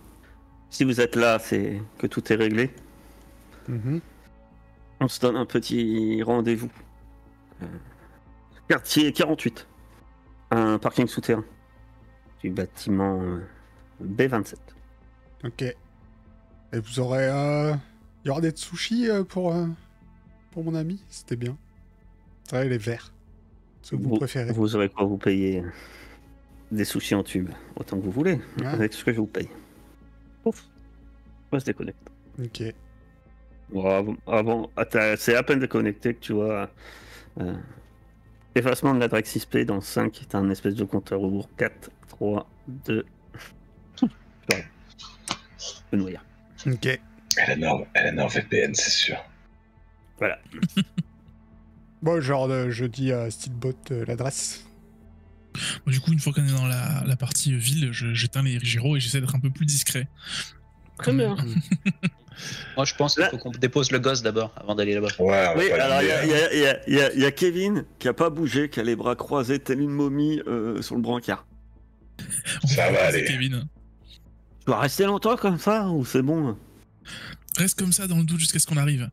Si vous êtes là, c'est que tout est réglé. On se donne un petit rendez-vous. Quartier 48. Un parking souterrain du bâtiment B27. Ok. Et vous aurez... Il y aura des sushis pour mon ami? C'était bien. C'est vrai, les verts. Ce que vous préférez. Vous aurez quoi? Vous payez des sushis en tube, autant que vous voulez, avec ce que je vous paye. Ouf. On se déconnecte. Ok. C'est à peine déconnecté que tu vois... effacement de la Drake 6P dans 5, t'as un espèce de compteur au bout. 4, 3, 2... Voilà. Le noyau. Ok. Elle est NordVPN, c'est sûr. Voilà. Bon, genre, je dis à Steelbot l'adresse. Bon, du coup, une fois qu'on est dans la partie ville, j'éteins les gyros et j'essaie d'être un peu plus discret. Très bien. Moi, je pense qu'il faut qu'on dépose le gosse d'abord, avant d'aller là-bas. Ouais, Oui, alors il y a Kevin qui a pas bougé, qui a les bras croisés telle une momie sur le brancard. Ça va aller. Kevin. Tu vas rester longtemps comme ça ou c'est bon? Reste comme ça dans le doute jusqu'à ce qu'on arrive.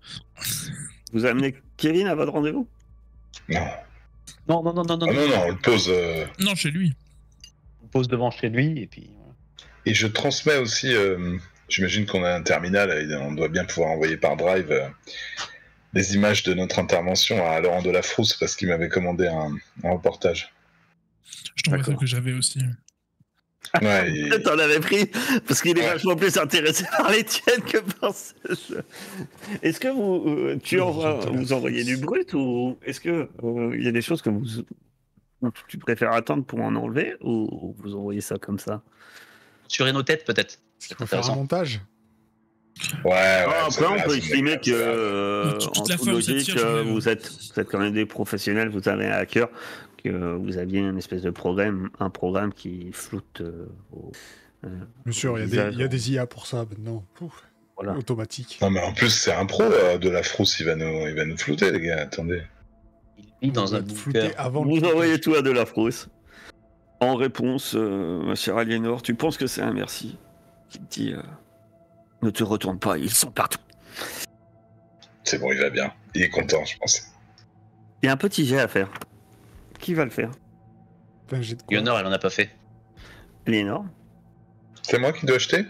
Vous amenez Kevin à votre rendez-vous? Non. Non. Non, on le pose. Non, chez lui. On pose devant chez lui et puis. Voilà. Et je transmets aussi. J'imagine qu'on a un terminal et on doit bien pouvoir envoyer par Drive les images de notre intervention à Laurent Delafrousse parce qu'il m'avait commandé un reportage. Je t'envoie ça D'accord. que j'avais aussi. Ouais, T'en avais pris parce qu'il est vachement plus intéressé par les tiennes que par ce jeu. Est-ce que vous envoyez du brut ou est-ce que il y a des choses que tu préfères attendre pour en enlever ou vous envoyez ça comme ça? Sur nos têtes, peut-être. Il faut faire un montage. Après, on peut estimer que, Toute en la toute fois où ça logique, tire, vous êtes quand même des professionnels, vous avez un hacker, que vous aviez une espèce de programme, qui floute Bien sûr, il y a des IA pour ça maintenant. Pouf, voilà. automatique. Non, mais en plus, c'est un pro de la frousse, il va nous flouter, les gars, attendez. Il vit dans un Flouté bunker. avant Vous le envoyez tout à Delafrousse. En réponse, ma chère Aliénor, tu penses que c'est un merci qui te dit ne te retourne pas, ils sont partout. C'est bon, il va bien. Il est content, je pense. Il y a un petit jet à faire. Qui va le faire? Putain, j'ai de quoi. Yonor, elle en a pas fait. Aliénor? C'est moi qui dois acheter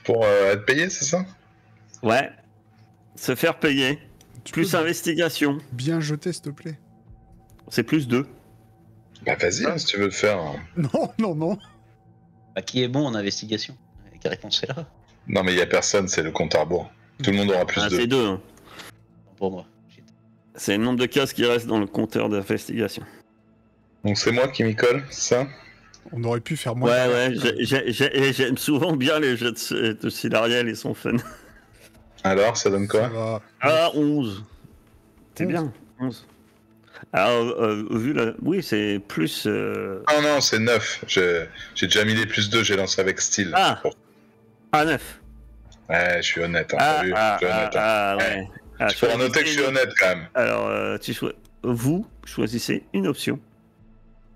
pour être payé, c'est ça? Ouais. Se faire payer. Tu Plus peux investigation. bien jeter, s'il te plaît. C'est plus 2. Bah vas-y, si tu veux le faire. Non. Bah, qui est bon en investigation? Quelle réponse c'est là? Non, mais il y a personne, c'est le compte à rebours. Tout le monde aura plus de. C'est 2. Hein. Pour moi. C'est le nombre de cases qui reste dans le compteur d'investigation. Donc c'est moi qui m'y colle, c'est ça? On aurait pu faire moins. Ouais, j'aime souvent bien les jeux de Silariel, ils sont fun. Alors, ça donne Ça quoi? va. 11. C'est 11. bien, 11. Alors, oui, c'est plus... Non, c'est 9. J'ai déjà mis les plus 2, j'ai lancé avec style. Ah. 9. Ouais, je suis honnête, hein, t'as vu, je suis honnête. Hein. Ouais. Tu pourras noter que je suis honnête quand même. Alors, vous choisissez une option.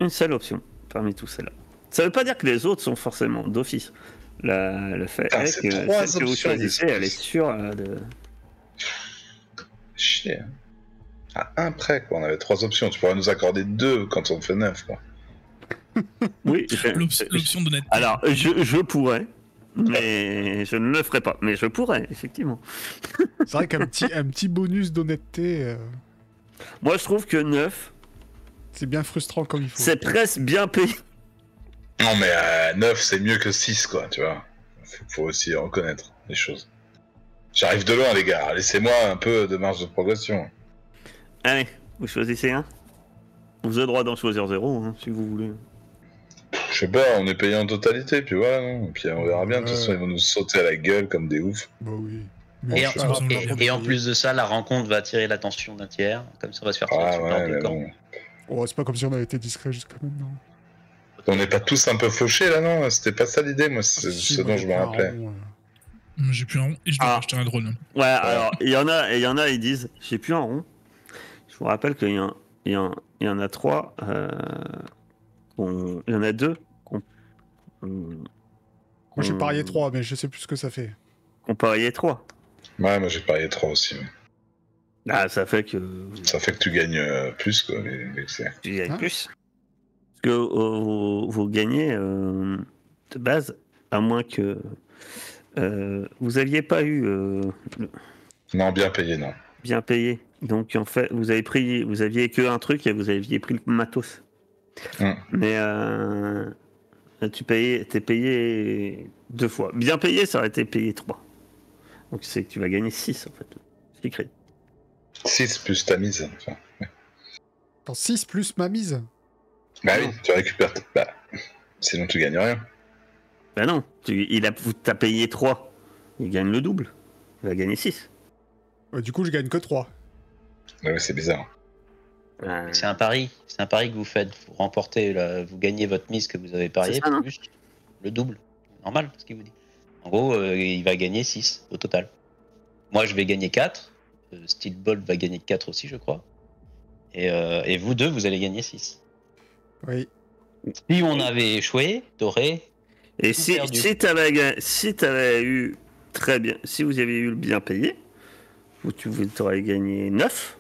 Une seule option parmi tous celles-là. Ça veut pas dire que les autres sont forcément d'office. Le fait Putain, est c'est que trois celle que vous options choisissez, elle est sûre de... Chier. À un près, quoi. On avait 3 options. Tu pourrais nous accorder 2 quand on fait 9, quoi. Oui, L'option d'honnêteté. alors, je pourrais, mais je ne le ferai pas. Mais je pourrais, effectivement. C'est vrai qu'un petit bonus d'honnêteté, Moi, je trouve que 9, c'est bien frustrant comme il faut. c'est presque bien payé. Non, mais 9, c'est mieux que 6, quoi, tu vois. Faut aussi reconnaître les choses. J'arrive de loin, les gars. Laissez-moi un peu de marge de progression. Allez, vous choisissez un. Vous avez le droit d'en choisir 0, hein, si vous voulez. Je sais pas, on est payé en totalité, puis voilà, non. Et puis on verra bien. De toute façon, ils vont nous sauter à la gueule comme des oufs. Bah oui. Et, Bon, en, ça va, et- on va et en payer. plus de ça, la rencontre va attirer l'attention d'un tiers. Comme ça, on va se faire tirer Ah dessus par ouais, deux mais camps. bon. Oh, c'est pas comme si on avait été discret jusqu'à maintenant. On n'est pas tous un peu fauchés là, non? C'était pas ça l'idée, moi, c'est Si, ce moi, dont j'ai je me pris un rappelais. rond, J'ai plus un rond et je dois acheter un drone. Ouais, alors, il y en a, ils disent, j'ai plus un rond. Je vous rappelle qu'il y en a 3. Il y en a 2. Moi, j'ai parié 3, mais je sais plus ce que ça fait. On pariait 3. Ouais, moi j'ai parié 3 aussi. Ouais. Ah, ça fait que Ça fait que tu gagnes plus, quoi, les excès. tu gagnes Hein plus. Parce que vous gagnez de base, à moins que vous aviez pas eu Non, bien payé, non. bien payé. Donc en fait, vous aviez que un truc et vous aviez pris le matos. Mais t'es payé 2 fois. Bien payé, ça aurait été payé 3. Donc c'est que tu vas gagner 6 en fait. C'est écrit. 6 plus ta mise. Enfin. Attends, 6 plus ma mise. Bah oui, tu récupères. Bah, sinon tu gagnes rien. Ben non, t'as payé 3. Il gagne le double. Il va gagner 6. Ouais, du coup, je gagne que 3. Bah oui, c'est bizarre. C'est un pari que vous faites. Vous remportez, vous gagnez votre mise que vous avez parié, C'est ça, non plus le double. Normal, ce qu'il vous dit. En gros, il va gagner 6 au total. Moi, je vais gagner 4. Steelbolt va gagner 4 aussi, je crois. Et vous deux, vous allez gagner 6. Oui. Si on avait échoué, t'aurais... Et tout si t'avais eu très bien, si vous aviez eu le bien payé, vous t'aurais gagné 9.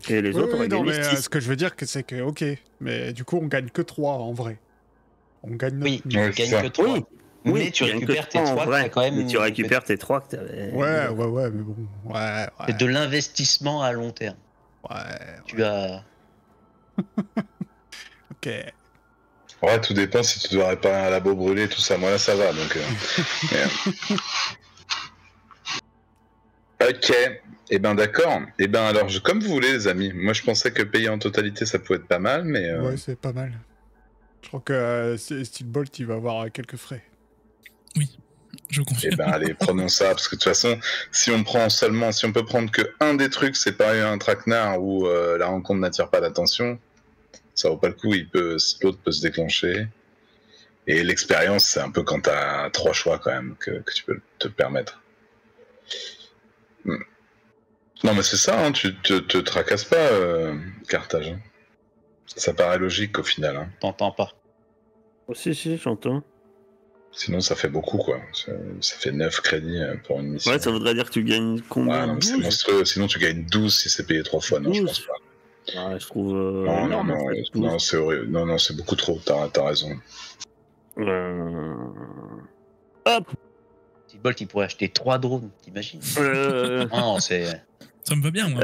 Et les autres auraient non, gagné mais 6. ce que je veux dire, c'est que, ok. Mais du coup, on gagne que 3 en vrai. On gagne notre Oui, mise. tu Ouais, c'est gagnes que ça. 3. Oui. Mais tu gagnes que récupères tes 3 en 3 vrai. t'as quand même... Mais tu récupères tes 3 que t'avais. Ouais, mais bon. Ouais. C'est de l'investissement à long terme. Ouais. Tu as... Ok. Ouais, tout dépend si tu dois réparer un labo brûlé, tout ça. Moi là, ça va, donc. Ok. Eh ben d'accord. Eh ben alors, comme vous voulez, les amis. Moi, je pensais que payer en totalité, ça pouvait être pas mal, mais. Ouais, c'est pas mal. Je crois que Steelbolt, il va avoir quelques frais. Je Eh confirme. ben allez, prenons ça, parce que de toute façon, si on peut prendre que un des trucs, c'est pareil à un traquenard où la rencontre n'attire pas l'attention, ça vaut pas le coup, l'autre peut se déclencher. Et l'expérience, c'est un peu quand t'as 3 choix quand même que tu peux te permettre. Non mais c'est ça, hein, tu te tracasses pas, Carthage. Hein. Ça paraît logique au final. Hein. T'entends pas. Oh, si, j'entends. Sinon ça fait beaucoup quoi. Ça fait 9 crédits pour une mission. Ouais, ça voudrait dire que tu gagnes combien? Ouais, non, mais c'est 12? monstrueux. Sinon tu gagnes 12 si c'est payé 3 fois. Non, je 12. pense pas. Ouais, je trouve. Non, énorme, en fait, 12. non, c'est horrible. Non, c'est beaucoup trop. T'as raison. Hop. Steelbolt, il pourrait acheter 3 drones, t'imagines? Non, c'est... Ça me va bien, moi.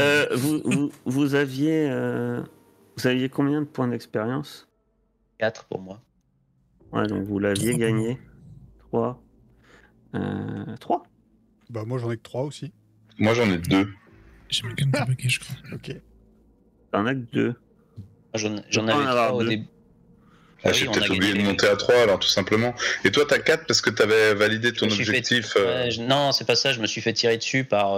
Vous aviez combien de points d'expérience? 4 pour moi. Ouais, donc vous l'aviez 3 gagné. 3. 3. Bah, moi, j'en ai que 3 aussi. Moi j'en ai 2. J'ai mis quand même pas bugué, je crois. Ok. T'en as que 2. J'en avais 3 au début. Ah, oui, j'ai on a peut-être oublié de gagné. monter à 3 alors tout simplement. Et toi t'as 4 parce que t'avais validé ton Je me suis objectif. Non, c'est pas ça. Je me suis fait tirer dessus par.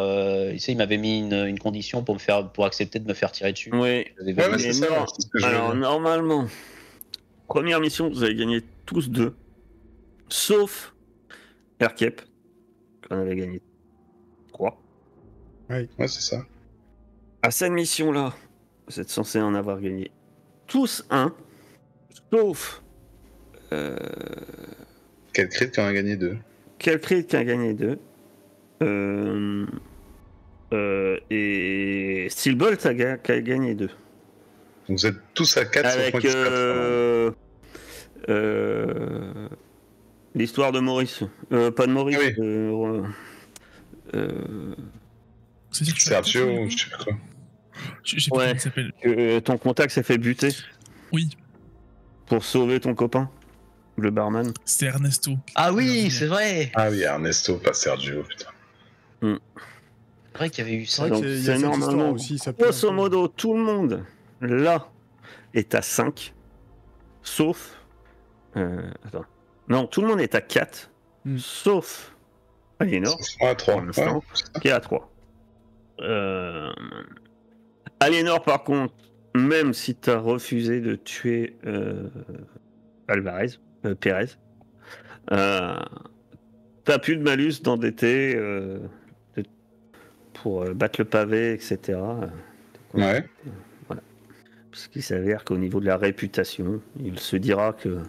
Tu sais, il m'avait mis une condition pour accepter de me faire tirer dessus. Oui. J'avais Ouais, validé. mais c'est ça. non. C'est ce que je veux Alors, dire. normalement, première mission, vous avez gagné tous 2. Sauf Aircap, qu'on avait gagné 3. Ouais, c'est ça. À cette mission-là, vous êtes censé en avoir gagné tous 1. Sauf. Quel crit qu'on a gagné 2. Kelkrit qui a gagné 2. Et Steelbolt qui a gagné 2. Donc vous êtes tous à 4 Avec l'histoire de Maurice. Pas de Maurice. Oui. C'est-à-dire que je suis Sergio, à 4, je sais pas quoi. Je sais pas Ouais. comment il s'appelle. Ton contact s'est fait buter Oui, pour sauver ton copain, le barman. c'était Ernesto. Ah oui, c'est vrai. Ah oui, Ernesto, pas Sergio, putain. C'est vrai qu'il y avait eu C'est ça. vrai Donc, qu'il y a c'est cette histoire normalement, aussi. Ça peut grosso un peu- modo, tout le monde, là, est à 5. Sauf... attends. Non, tout le monde est à 4. Sauf Aliénor, Ouais, 3. pour l'instant, qui est à 3. Aliénor, par contre, même si tu as refusé de tuer Pérez, t'as plus de malus d'endetter pour battre le pavé, etc. Ouais. Voilà. Parce qu'il s'avère qu'au niveau de la réputation, il se dira que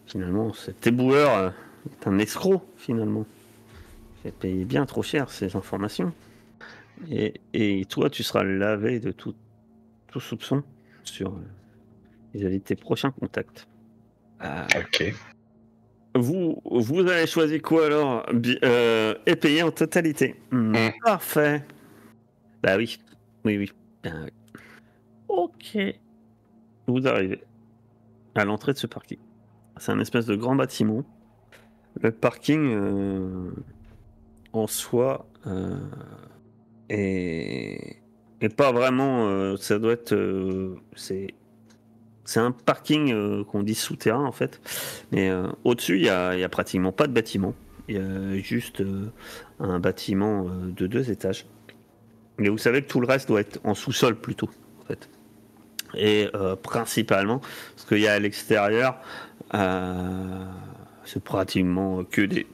finalement, cet éboueur est un escroc, finalement. Il a payé bien trop cher ces informations. Et toi, tu seras lavé de tout soupçon sur vis-à-vis de tes prochains contacts. Ok. Vous avez choisi quoi alors? Et payé en totalité. Parfait. Bah oui. Oui. Ben oui. Ok. Vous arrivez à l'entrée de ce parking. C'est un espèce de grand bâtiment. Le parking en soi est pas vraiment. Ça doit être. C'est un parking qu'on dit souterrain en fait. Mais au-dessus, il y a pratiquement pas de bâtiment. Il y a juste un bâtiment de 2 étages. Mais vous savez que tout le reste doit être en sous-sol plutôt, en fait. Et principalement, ce qu'il y a à l'extérieur, c'est pratiquement que des...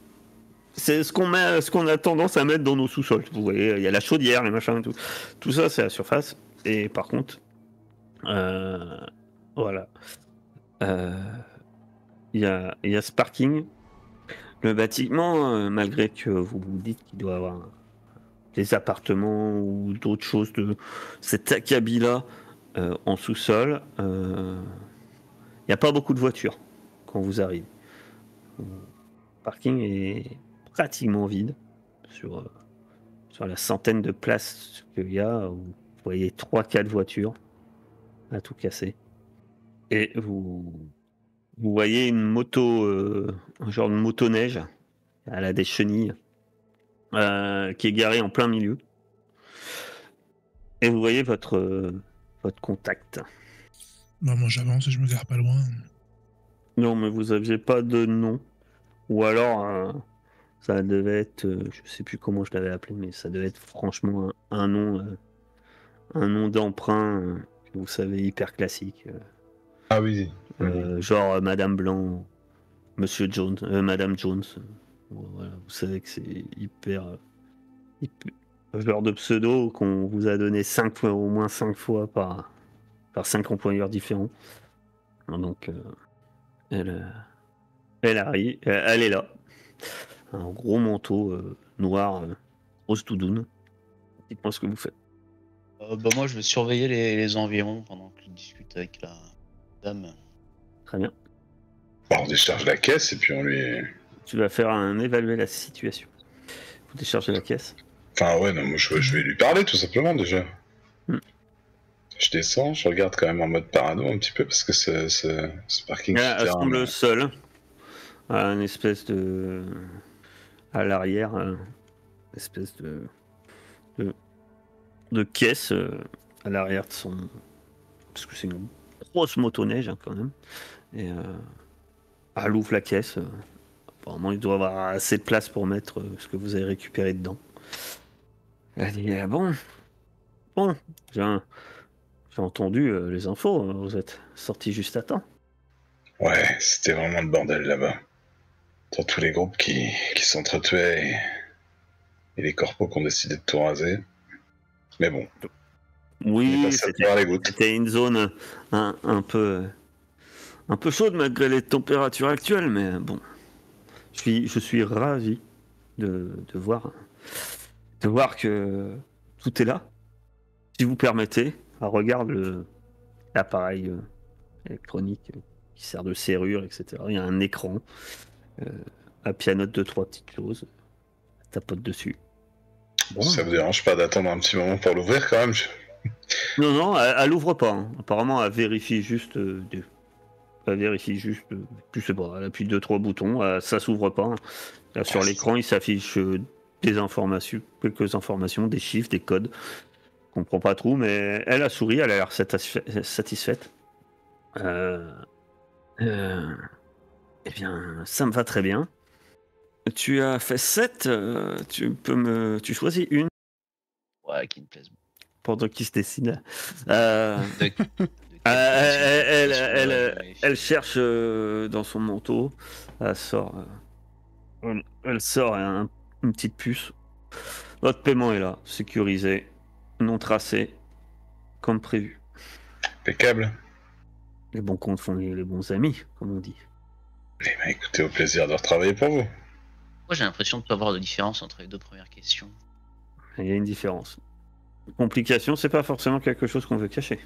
C'est ce qu'on a tendance à mettre dans nos sous-sols. Vous voyez, il y a la chaudière, les machins et tout. Tout ça, c'est à la surface. Et par contre, voilà. Il y a ce parking. Le bâtiment, malgré que vous vous dites qu'il doit avoir des appartements ou d'autres choses de cet acabit-là en sous-sol, il n'y a pas beaucoup de voitures quand vous arrivez. Le parking est pratiquement vide sur la centaine de places qu'il y a. Vous voyez 3-4 voitures à tout casser. Et vous voyez une moto, un genre de motoneige, elle a des chenilles, qui est garée en plein milieu. Et vous voyez votre contact. Bah, moi j'avance et je me gare pas loin. Non, mais vous aviez pas de nom. Ou alors, ça devait être, je sais plus comment je l'avais appelé, mais ça devait être franchement un nom d'emprunt, que vous savez, hyper classique. Ah oui. Genre Madame Blanc, Monsieur Jones, Madame Jones. Voilà, vous savez que c'est hyper genre de pseudo qu'on vous a donné 5 fois, au moins 5 fois par 5 employeurs différents. Donc, elle arrive, elle est là. Un gros manteau noir, rose toudoune. Dites-moi ce que vous faites. Bah moi je vais surveiller les environs pendant que je discute avec la dame. Très bien. Bah, on décharge la caisse et puis on lui... Tu vas faire évaluer la situation. Vous déchargez la caisse. Enfin ouais, non, moi je vais lui parler tout simplement déjà. Je descends, je regarde quand même en mode parano un petit peu parce que ce parking... Elle semble seule. À une espèce de... À l'arrière, espèce de caisse à l'arrière de son... Parce que c'est une grosse motoneige quand même. Et elle ouvre la caisse. Apparemment, il doit avoir assez de place pour mettre ce que vous avez récupéré dedans. Elle dit bon, j'ai entendu les infos. Vous êtes sorti juste à temps. Ouais, c'était vraiment le bordel là-bas. Dans tous les groupes qui s'entretuaient et les corpos qui ont décidé de tout raser. Mais bon. Oui, c'était une zone un peu chaude malgré les températures actuelles, mais bon. Je suis ravi de voir que tout est là. Si vous permettez, regarde l'appareil électronique qui sert de serrure, etc. Il y a un écran, un pianote de 3 petites choses, tapote dessus. Bon, ça vous dérange pas d'attendre un petit moment pour l'ouvrir quand même? Non, elle ouvre pas. Hein. Apparemment, elle vérifie juste. Je sais pas, elle appuie 2-3 boutons, ça s'ouvre pas. Là, sur l'écran, il s'affiche des informations, quelques informations, des chiffres, des codes. Je comprends pas trop, mais elle a souri, elle a l'air satisfaite. Eh bien, ça me va très bien. Tu as fait 7, tu choisis une Ouais, qui me plaise. pendant qu'il se dessine. De Elle cherche dans son manteau. Elle sort une petite puce. Votre paiement est là, sécurisé, non tracé, comme prévu. Impeccable. Les bons comptes font les bons amis, comme on dit. Eh ben, écoutez, au plaisir de retravailler pour vous. Moi, j'ai l'impression de ne pas voir de différence entre les deux premières questions. Il y a une différence. Complication, c'est pas forcément quelque chose qu'on veut cacher.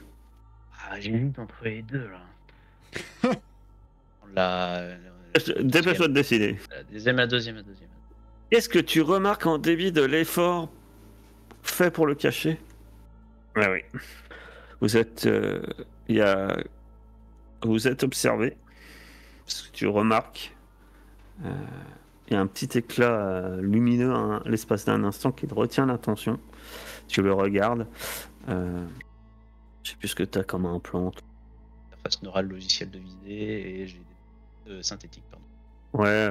Ah, j'hésite entre les deux, là. Dépêche-toi de décider. La deuxième, la deuxième. Qu'est-ce que tu remarques en débit de l'effort fait pour le cacher? Ah oui. Vous êtes observé. Parce que tu remarques, il y a un petit éclat lumineux l'espace d'un instant qui te retient l'attention. Tu le regardes. Je sais plus ce que tu as comme implante. Interface neurale logiciel de visée et j'ai synthétique, pardon. Ouais,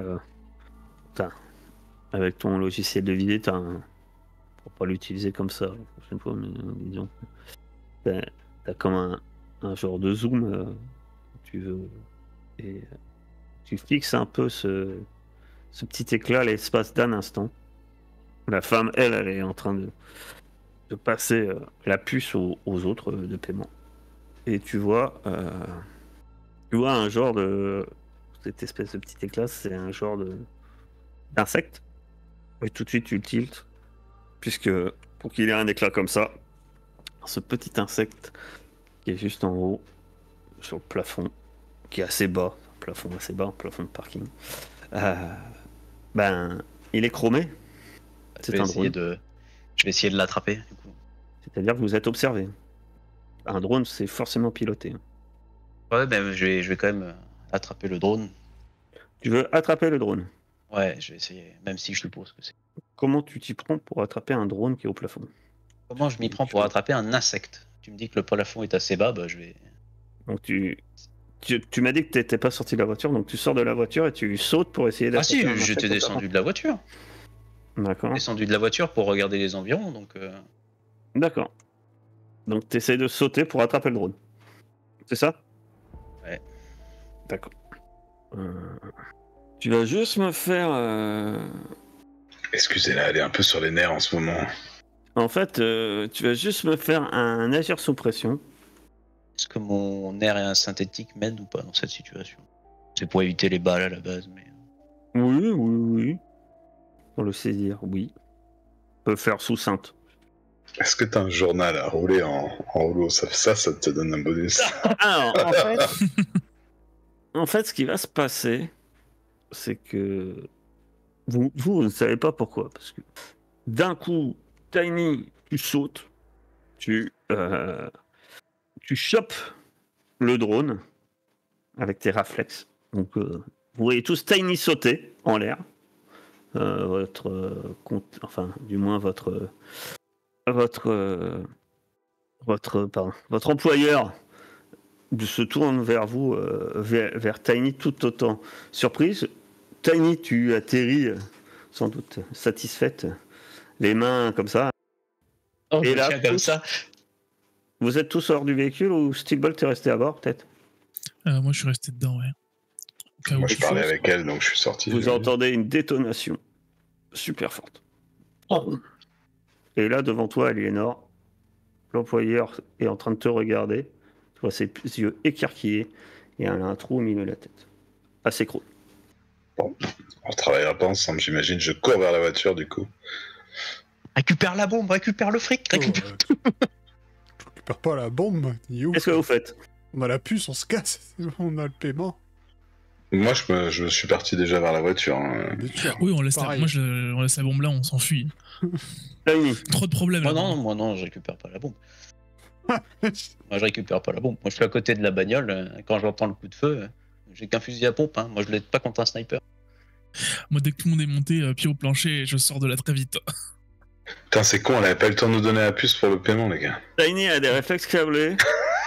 avec ton logiciel de visée, pour pas l'utiliser comme ça la prochaine fois, mais disons, t'as comme un genre de zoom, tu veux, et tu fixes un peu ce petit éclat à l'espace d'un instant. La femme, elle est en train de passer la puce aux autres de paiement. Et tu vois un genre de... Cette espèce de petit éclat, c'est un genre d'insecte. Et tout de suite, tu le tiltes. Puisque pour qu'il ait un éclat comme ça, ce petit insecte qui est juste en haut, sur le plafond, qui est assez bas, un plafond de parking, il est chromé. Je vais essayer de l'attraper, du coup. C'est-à-dire que vous êtes observé. Un drone, c'est forcément piloté. Ouais, je vais quand même attraper le drone. Tu veux attraper le drone? Ouais, je vais essayer, même si je suppose que c'est. Comment tu t'y prends pour attraper un drone qui est au plafond? Comment je m'y prends pour attraper un insecte? Tu me dis que le plafond est assez bas, je vais... Donc tu m'as dit que tu n'étais pas sorti de la voiture, donc tu sors de la voiture et tu sautes pour essayer d'attraper un insecte. J'étais descendu de la voiture. D'accord. Descendu de la voiture pour regarder les environs, donc... D'accord. Donc tu essaies de sauter pour attraper le drone. C'est ça? Ouais. D'accord. Tu vas juste me faire... Excusez-la, elle est un peu sur les nerfs en ce moment. En fait, tu vas juste me faire un agir sous pression. Est-ce que mon air et un synthétique m'aident ou pas dans cette situation? C'est pour éviter les balles à la base, mais... Oui. Pour le saisir, oui. On peut faire sous synth. Est-ce que t'as un journal à rouler en rouleau? Ça te donne un bonus. Alors, en fait, ce qui va se passer, c'est que vous ne savez pas pourquoi. Parce que d'un coup, Tiny, tu sautes, tu chopes le drone avec tes réflexes. Donc, vous voyez tous Tiny sauter en l'air. Votre employeur se tourne vers vous, vers Tiny, tout autant surprise. Tiny, tu atterris sans doute satisfaite, les mains comme ça. Oh, et là, comme ça. Vous êtes tous hors du véhicule ou Steelbolt est resté à bord, peut-être? Moi, je suis resté dedans, ouais. Moi, je parlais avec elle, donc je suis sorti. Vous entendez une détonation super forte. Oh. Et là, devant toi, Aliénor, l'employeur est en train de te regarder. Tu vois ses yeux écarquillés et elle a un trou au milieu de la tête. Assez creux. Bon, on travaillera pas ensemble, j'imagine. Je cours vers la voiture, du coup. Récupère la bombe, récupère le fric, récupère... Je récupère pas la bombe. Qu'est-ce que vous faites? On a la puce, on se casse. On a le paiement. Moi, je suis parti déjà vers la voiture. Hein. Bien sûr. Oui, on laisse Pareil. on laisse la bombe là, on s'enfuit. Tiny. Trop de problèmes là. Moi non, je récupère pas la bombe. Moi, je récupère pas la bombe. Moi, je suis à côté de la bagnole. Quand j'entends le coup de feu, j'ai qu'un fusil à pompe. Hein. Moi, je l'aide pas contre un sniper. Moi, dès que tout le monde est monté, pied au plancher, je sors de là très vite. Putain, c'est con, on avait pas eu le temps de nous donner la puce pour le paiement, les gars. Tiny a des réflexes câblés.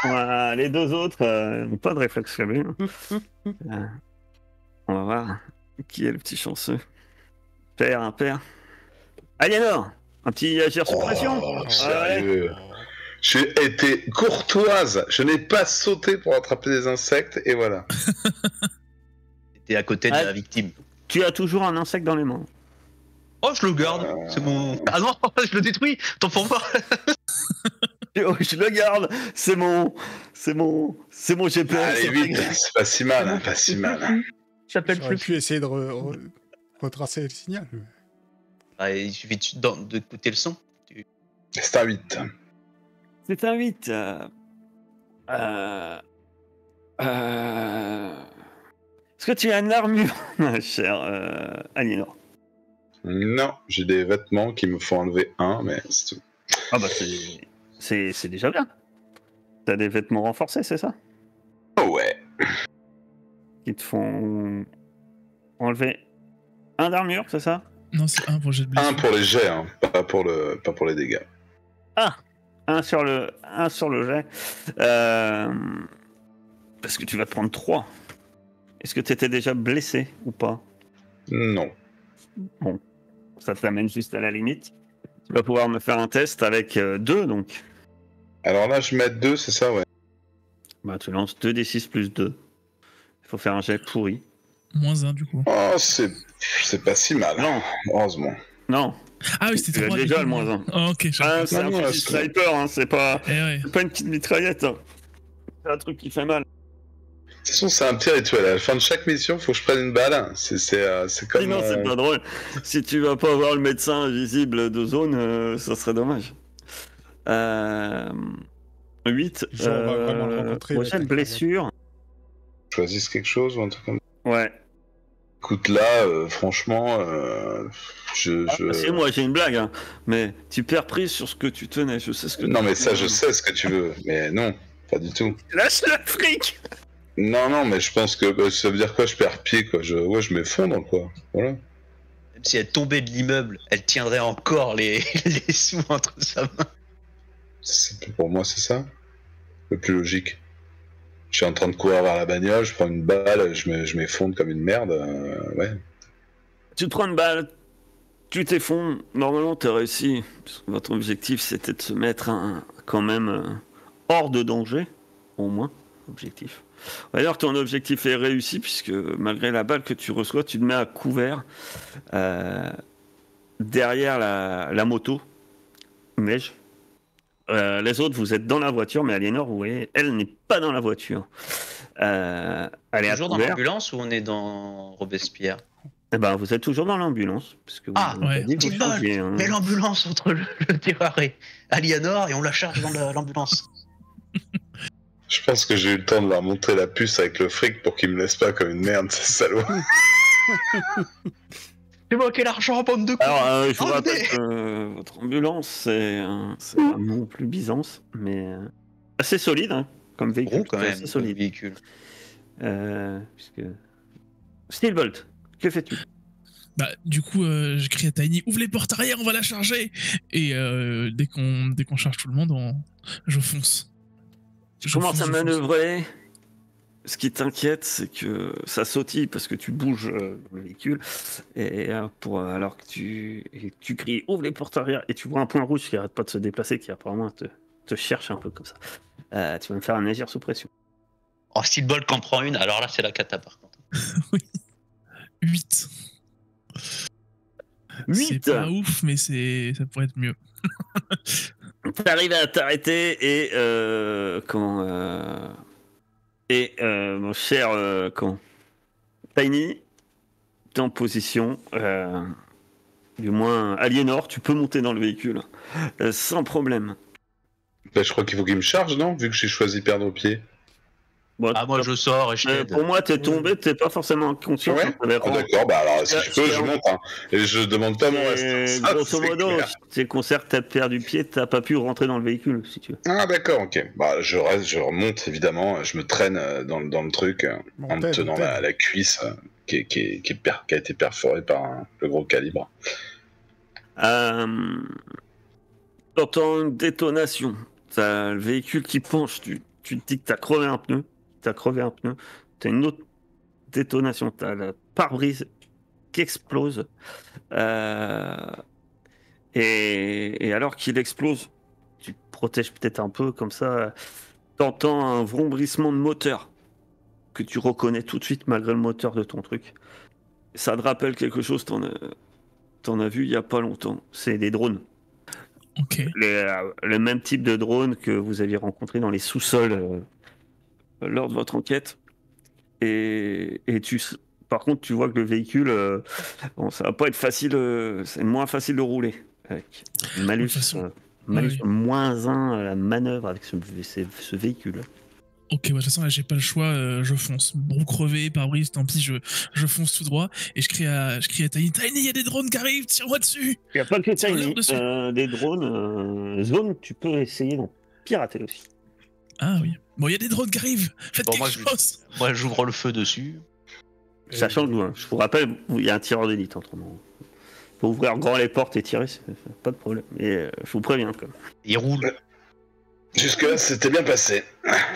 Les deux autres n'ont pas de réflexes câblés. On va voir qui est le petit chanceux. Père, impair. Aliénor, un petit agir sous pression. Sérieux. J'ai été courtoise, je n'ai pas sauté pour attraper des insectes, et voilà. T'es à côté de la victime. Tu as toujours un insecte dans les mains. Oh, je le garde. C'est mon. Ah non, je le détruis. T'en fais pas. Oh, je le garde. C'est mon GPS. Allez vite, c'est pas si mal, pas si mal. J'appelle J'aurais pu essayer de retracer le signal. Ah, il suffit d'écouter le son. C'est un 8. C'est un 8. Est-ce que tu as une armure, ma chère Aliénor? Non, j'ai des vêtements qui me font enlever 1, mais c'est tout. Ah bah c'est déjà bien. T'as des vêtements renforcés, c'est ça? Oh ouais. Qui te font enlever 1 d'armure, c'est ça? Non, c'est 1 pour le jet de blessure. 1 pour les jets, hein, pas pour les dégâts. Ah, 1 sur le jet. Parce que tu vas te prendre 3. Est-ce que tu étais déjà blessé ou pas? Non. Bon, ça t'amène juste à la limite. Tu vas pouvoir me faire un test avec 2, donc. Alors là, je mets 2, c'est ça, ouais. Bah, tu lances 2d6 plus 2. Il faut faire un jet pourri. -1 du coup. Oh, c'est pas si mal. Non. Heureusement. Non. Ah oui, c'était Tu as 3. déjà le -1. Oh, ok, Ah, c'est un Non, fusil sniper, hein, c'est pas une petite mitraillette. Hein. C'est un truc qui fait mal. De toute façon, c'est un petit rituel. À la fin de chaque mission, faut que je prenne une balle. C'est comme. Non, c'est pas drôle. Si tu vas pas avoir le médecin invisible de zone, ça serait dommage. 8. Genre, on va vraiment le rencontrer, Prochaine blessure. Choisisse quelque chose ou un truc comme ça. Ouais. Écoute, là, franchement, C'est moi, j'ai une blague, hein. Mais tu perds prise sur ce que tu tenais. Je sais ce que. Non, mais ça, je sais ce que tu veux. Mais non, pas du tout. Lâche le fric. Non, mais je pense que ça veut dire quoi? Je perds pied, quoi. Je m'effondre, quoi. Voilà. Même si elle tombait de l'immeuble, elle tiendrait encore les sous entre sa main. Pour moi, c'est ça le plus logique. Je suis en train de courir vers la bagnole, je prends une balle, je m'effondre comme une merde. Ouais. Tu te prends une balle, tu t'effondres. Normalement, tu as réussi. Parce que votre objectif, c'était de se mettre quand même hors de danger. Au moins, objectif. D'ailleurs, ton objectif est réussi, puisque malgré la balle que tu reçois, tu te mets à couvert derrière la moto. Neige. Les autres, vous êtes dans la voiture, mais Aliénor, vous voyez, elle n'est pas dans la voiture. Elle est Toujours dans l'ambulance ou on est dans Robespierre? Eh ben, vous êtes toujours dans l'ambulance. Parce que Ah, ouais. Petite balle, mets l'ambulance entre le tireur et Aliénor et on la charge dans l'ambulance. Je pense que j'ai eu le temps de leur montrer la puce avec le fric pour qu'ils me laissent pas comme une merde, ces salauds. C'est moi qui ai l'argent, bande de coups. Alors, je vous rappelle que votre ambulance, c'est un nom plus Byzance, mais assez solide, hein, comme véhicule. Gros, quand même, assez solide. véhicule. Puisque... Steelbolt, que fais-tu? Bah, du coup, je crie à Tiny, ouvre les portes arrière, on va la charger. Et dès qu'on charge tout le monde, je fonce. Tu commences à manœuvrer. Ce qui t'inquiète, c'est que ça sautille parce que tu bouges le véhicule. Et alors que tu cries, ouvre les portes arrière, et tu vois un point rouge qui arrête pas de se déplacer, qui apparemment te cherche un peu comme ça. Tu vas me faire un agir sous pression. Oh, si le bol qu'en prend une, alors là, c'est la cata par contre. Oui. 8. 8. C'est pas ouf, mais ça pourrait être mieux. T'arrives à t'arrêter et mon cher Tiny, t'es en position. Du moins, Aliénor, tu peux monter dans le véhicule sans problème. Bah, je crois qu'il faut qu'il me charge, non? Vu que j'ai choisi perdre pied. Bon, moi je sors et je t'aide. pour moi, t'es tombé, t'es pas forcément conscient. Ouais. Oh, d'accord, bah alors si je peux, je monte. Hein. Et je demande pas mon reste. Grosso modo, c'est concert que t'as perdu pied, t'as pas pu rentrer dans le véhicule, si tu veux. Ah d'accord, ok. Bah je remonte évidemment, je me traîne dans le truc en me tenant la cuisse qui a été perforé par le gros calibre. T'entends une détonation. T'as le véhicule qui penche. Tu te dis que t'as crevé un pneu. T'as une autre détonation. T'as le pare-brise qui explose. Et alors qu'il explose, tu te protèges peut-être un peu comme ça. T'entends un vrombrissement de moteur que tu reconnais tout de suite malgré le moteur de ton truc. Ça te rappelle quelque chose, t'en as vu il y a pas longtemps. C'est des drones. Ok. Le même type de drone que vous aviez rencontré dans les sous-sols lors de votre enquête. Et par contre, tu vois que le véhicule, ça va pas être facile, c'est moins facile de rouler. Avec un malus, De toute façon, malus ouais. -1 à la manœuvre avec ce véhicule. Ok, de toute façon, là, j'ai pas le choix, je fonce. Bon, crevé, pare-brise, tant pis, je fonce tout droit. Et je crie à Tiny, Tiny, il y a des drones qui arrivent, tire-moi dessus. Il n'y a pas que Tire-leur Tiny. dessus. Des drones, zone, tu peux essayer d'en pirater aussi. Ah oui. Bon, il y a des drones qui arrivent, faites Bon, quelque chose. Moi, j'ouvre le feu dessus. Sachant que, je vous rappelle, il y a un tireur d'élite entre nous. Faut ouvrir grand les portes et tirer, c'est pas de problème. Mais je vous préviens quand même. Il roule. Jusque-là, c'était bien passé.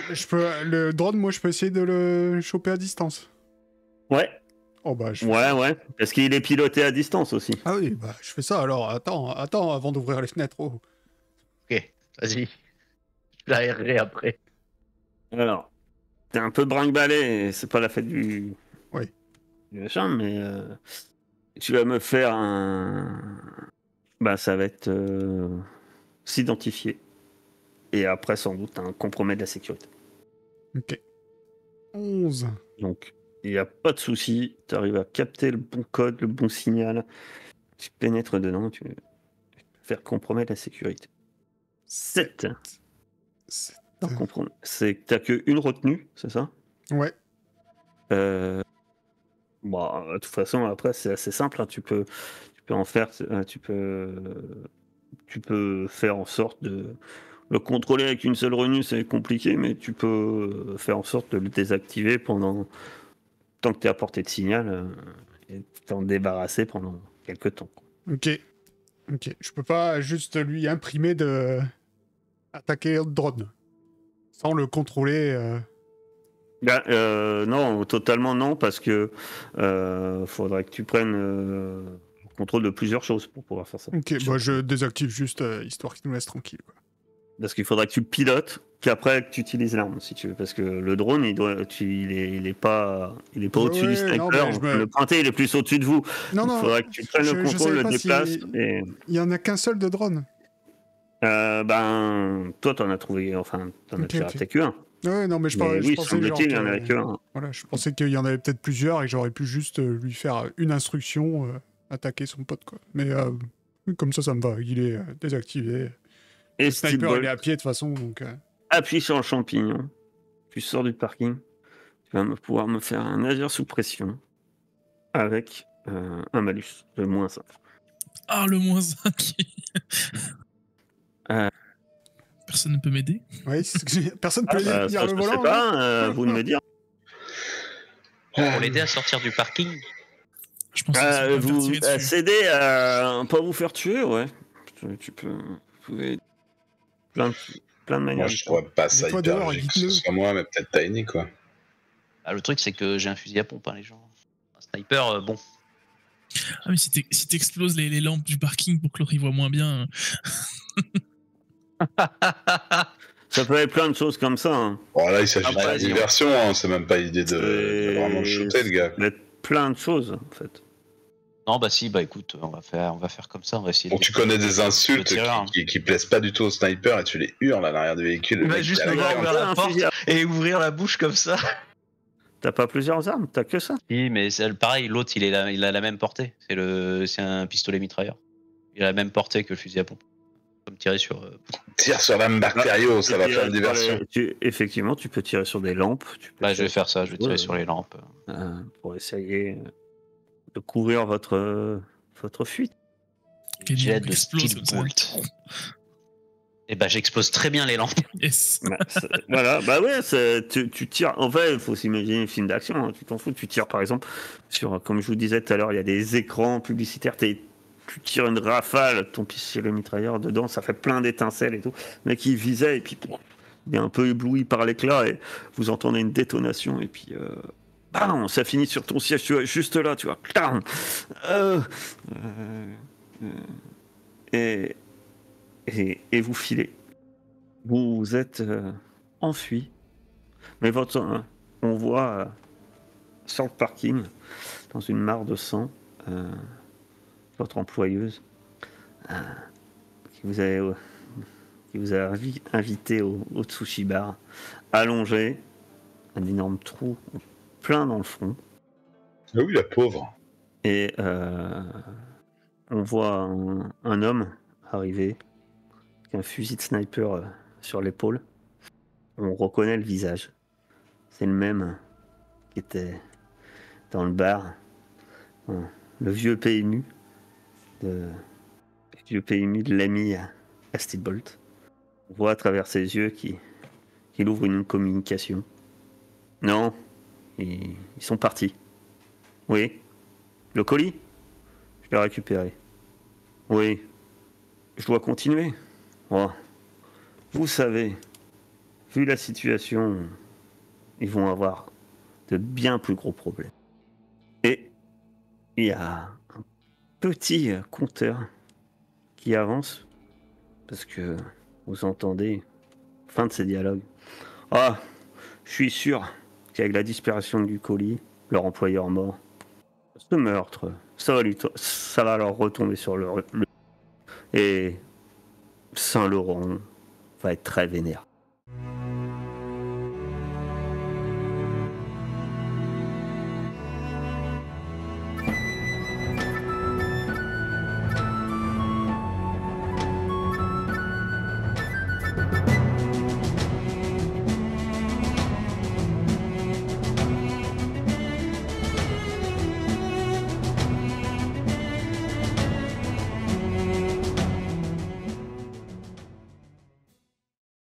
Le drone, moi, je peux essayer de le choper à distance. Ouais, Oh bah, je... ouais. Parce qu'il est piloté à distance aussi. Ah oui, bah, je fais ça alors. Attends, avant d'ouvrir les fenêtres. Oh. Ok, vas-y. Je l'aérerai après. Alors, t'es un peu brinque-ballé, et c'est pas la fête du machin, mais tu vas me faire un... Bah, ça va être s'identifier. Et après, sans doute, un compromet de la sécurité. Ok. 11. Donc, il n'y a pas de souci. Tu arrives à capter le bon code, le bon signal. Tu pénètres dedans, tu vas faire compromettre la sécurité. 7. C'est que tu n'as qu'une retenue, c'est ça? Ouais. Bon, de toute façon, après, c'est assez simple. Hein. Tu peux en faire... Tu peux faire en sorte de... Le contrôler avec une seule retenue, c'est compliqué, mais tu peux faire en sorte de le désactiver tant que tu es à portée de signal et t'en débarrasser pendant quelques temps. Ok. Je peux pas juste lui imprimer de attaquer le drone sans le contrôler. Non, totalement non, parce que faudrait que tu prennes le contrôle de plusieurs choses pour pouvoir faire ça. Ok, bah je désactive juste histoire qu'il nous laisse tranquille. Quoi. Parce qu'il faudrait que tu le pilotes, qu'après que tu utilises l'arme, si tu veux. Parce que le drone, il est pas au-dessus du sniper. Le pointé, il est plus au-dessus de vous. Non, il faudrait que tu prennes le contrôle, le déplaces. Et... Il y en a qu'un seul de drone. Toi, t'en as trouvé, enfin, t'en as piraté qu'un. Ouais, non, mais je pensais genre il y en avait qu'un. Voilà, je pensais qu'il y en avait peut-être plusieurs et que j'aurais pu juste lui faire une instruction, attaquer son pote, quoi. Mais comme ça me va. Il est désactivé. Et le sniper, il est à pied de toute façon, donc... Appuie sur le champignon. Tu sors du parking. Tu vas pouvoir me faire un navire sous pression avec un malus de -5. Ah, le -5. Personne ne peut m'aider? Oui, personne ne peut aider le volant. Je sais pas, vous de me dire. Pour l'aider à sortir du parking. Je pense que vous cédez à pas vous faire tuer, ouais. Tu peux... Vous pouvez... Plein de manières. Moi, je trouve pas ça hyper logique que ce soit moi, mais peut-être Tiny, quoi. Ah, le truc, c'est que j'ai un fusil à pompe, hein, les gens. Un sniper, bon. Ah, mais si t'exploses les lampes du parking pour que l'autre y voit moins bien... Ça peut être plein de choses comme ça. Hein. Bon, là, il s'agit de diversion, hein. C'est même pas l'idée de vraiment shooter, le gars. Ça peut être plein de choses, en fait. Non, bah si, bah écoute, on va faire comme ça, on va essayer. Bon, tu connais des insultes qui plaisent pas du tout au sniper et tu les hurles à l'arrière du véhicule. Il va juste ouvrir la porte et ouvrir la bouche comme ça. T'as pas plusieurs armes, t'as que ça. Oui, mais pareil, l'autre, il a la même portée. C'est un pistolet mitrailleur. Il a la même portée que le fusil à pompe. Comme tirer sur... Tire sur l'âme bactério, ça va faire une diversion. Effectivement, tu peux tirer sur des lampes. Je vais faire ça, je vais tirer sur les lampes. Pour essayer de couvrir votre fuite. Jet de Steel Bolt. Et bah j'explose très bien les lampes. Yes. Voilà, bah ouais, tu tires. En fait, il faut s'imaginer un film d'action, hein, tu t'en fous. Tu tires par exemple sur, comme je vous disais tout à l'heure, il y a des écrans publicitaires. Tu tires une rafale, ton pistolet mitrailleur dedans, ça fait plein d'étincelles et tout. Le mec il visait et puis il est un peu ébloui par l'éclat et vous entendez une détonation et puis bam, ça finit sur ton siège, tu vois, juste là, tu vois. Bam. Et vous filez. Vous êtes enfui. Mais on voit sur le parking, dans une mare de sang, votre employeuse qui vous a invité au sushi bar, allongé, un énorme trou plein dans le front. Ah oui, la pauvre. Et on voit un homme arriver, avec un fusil de sniper sur l'épaule. On reconnaît le visage. C'est le même qui était dans le bar. Le vieux PMU de l'ami à Steve Bolt. On voit à travers ses yeux qu'il ouvre une communication. Non, ils sont partis. Oui. Le colis ? Je l'ai récupéré. Oui. Je dois continuer. Oh. Vous savez, vu la situation, ils vont avoir de bien plus gros problèmes. Et il y a un petit compteur qui avance, parce que vous entendez, fin de ces dialogues. Ah, je suis sûr qu'avec la disparition du colis, leur employeur mort, ce meurtre, ça va leur retomber sur le... Et Saint-Laurent va être très vénère.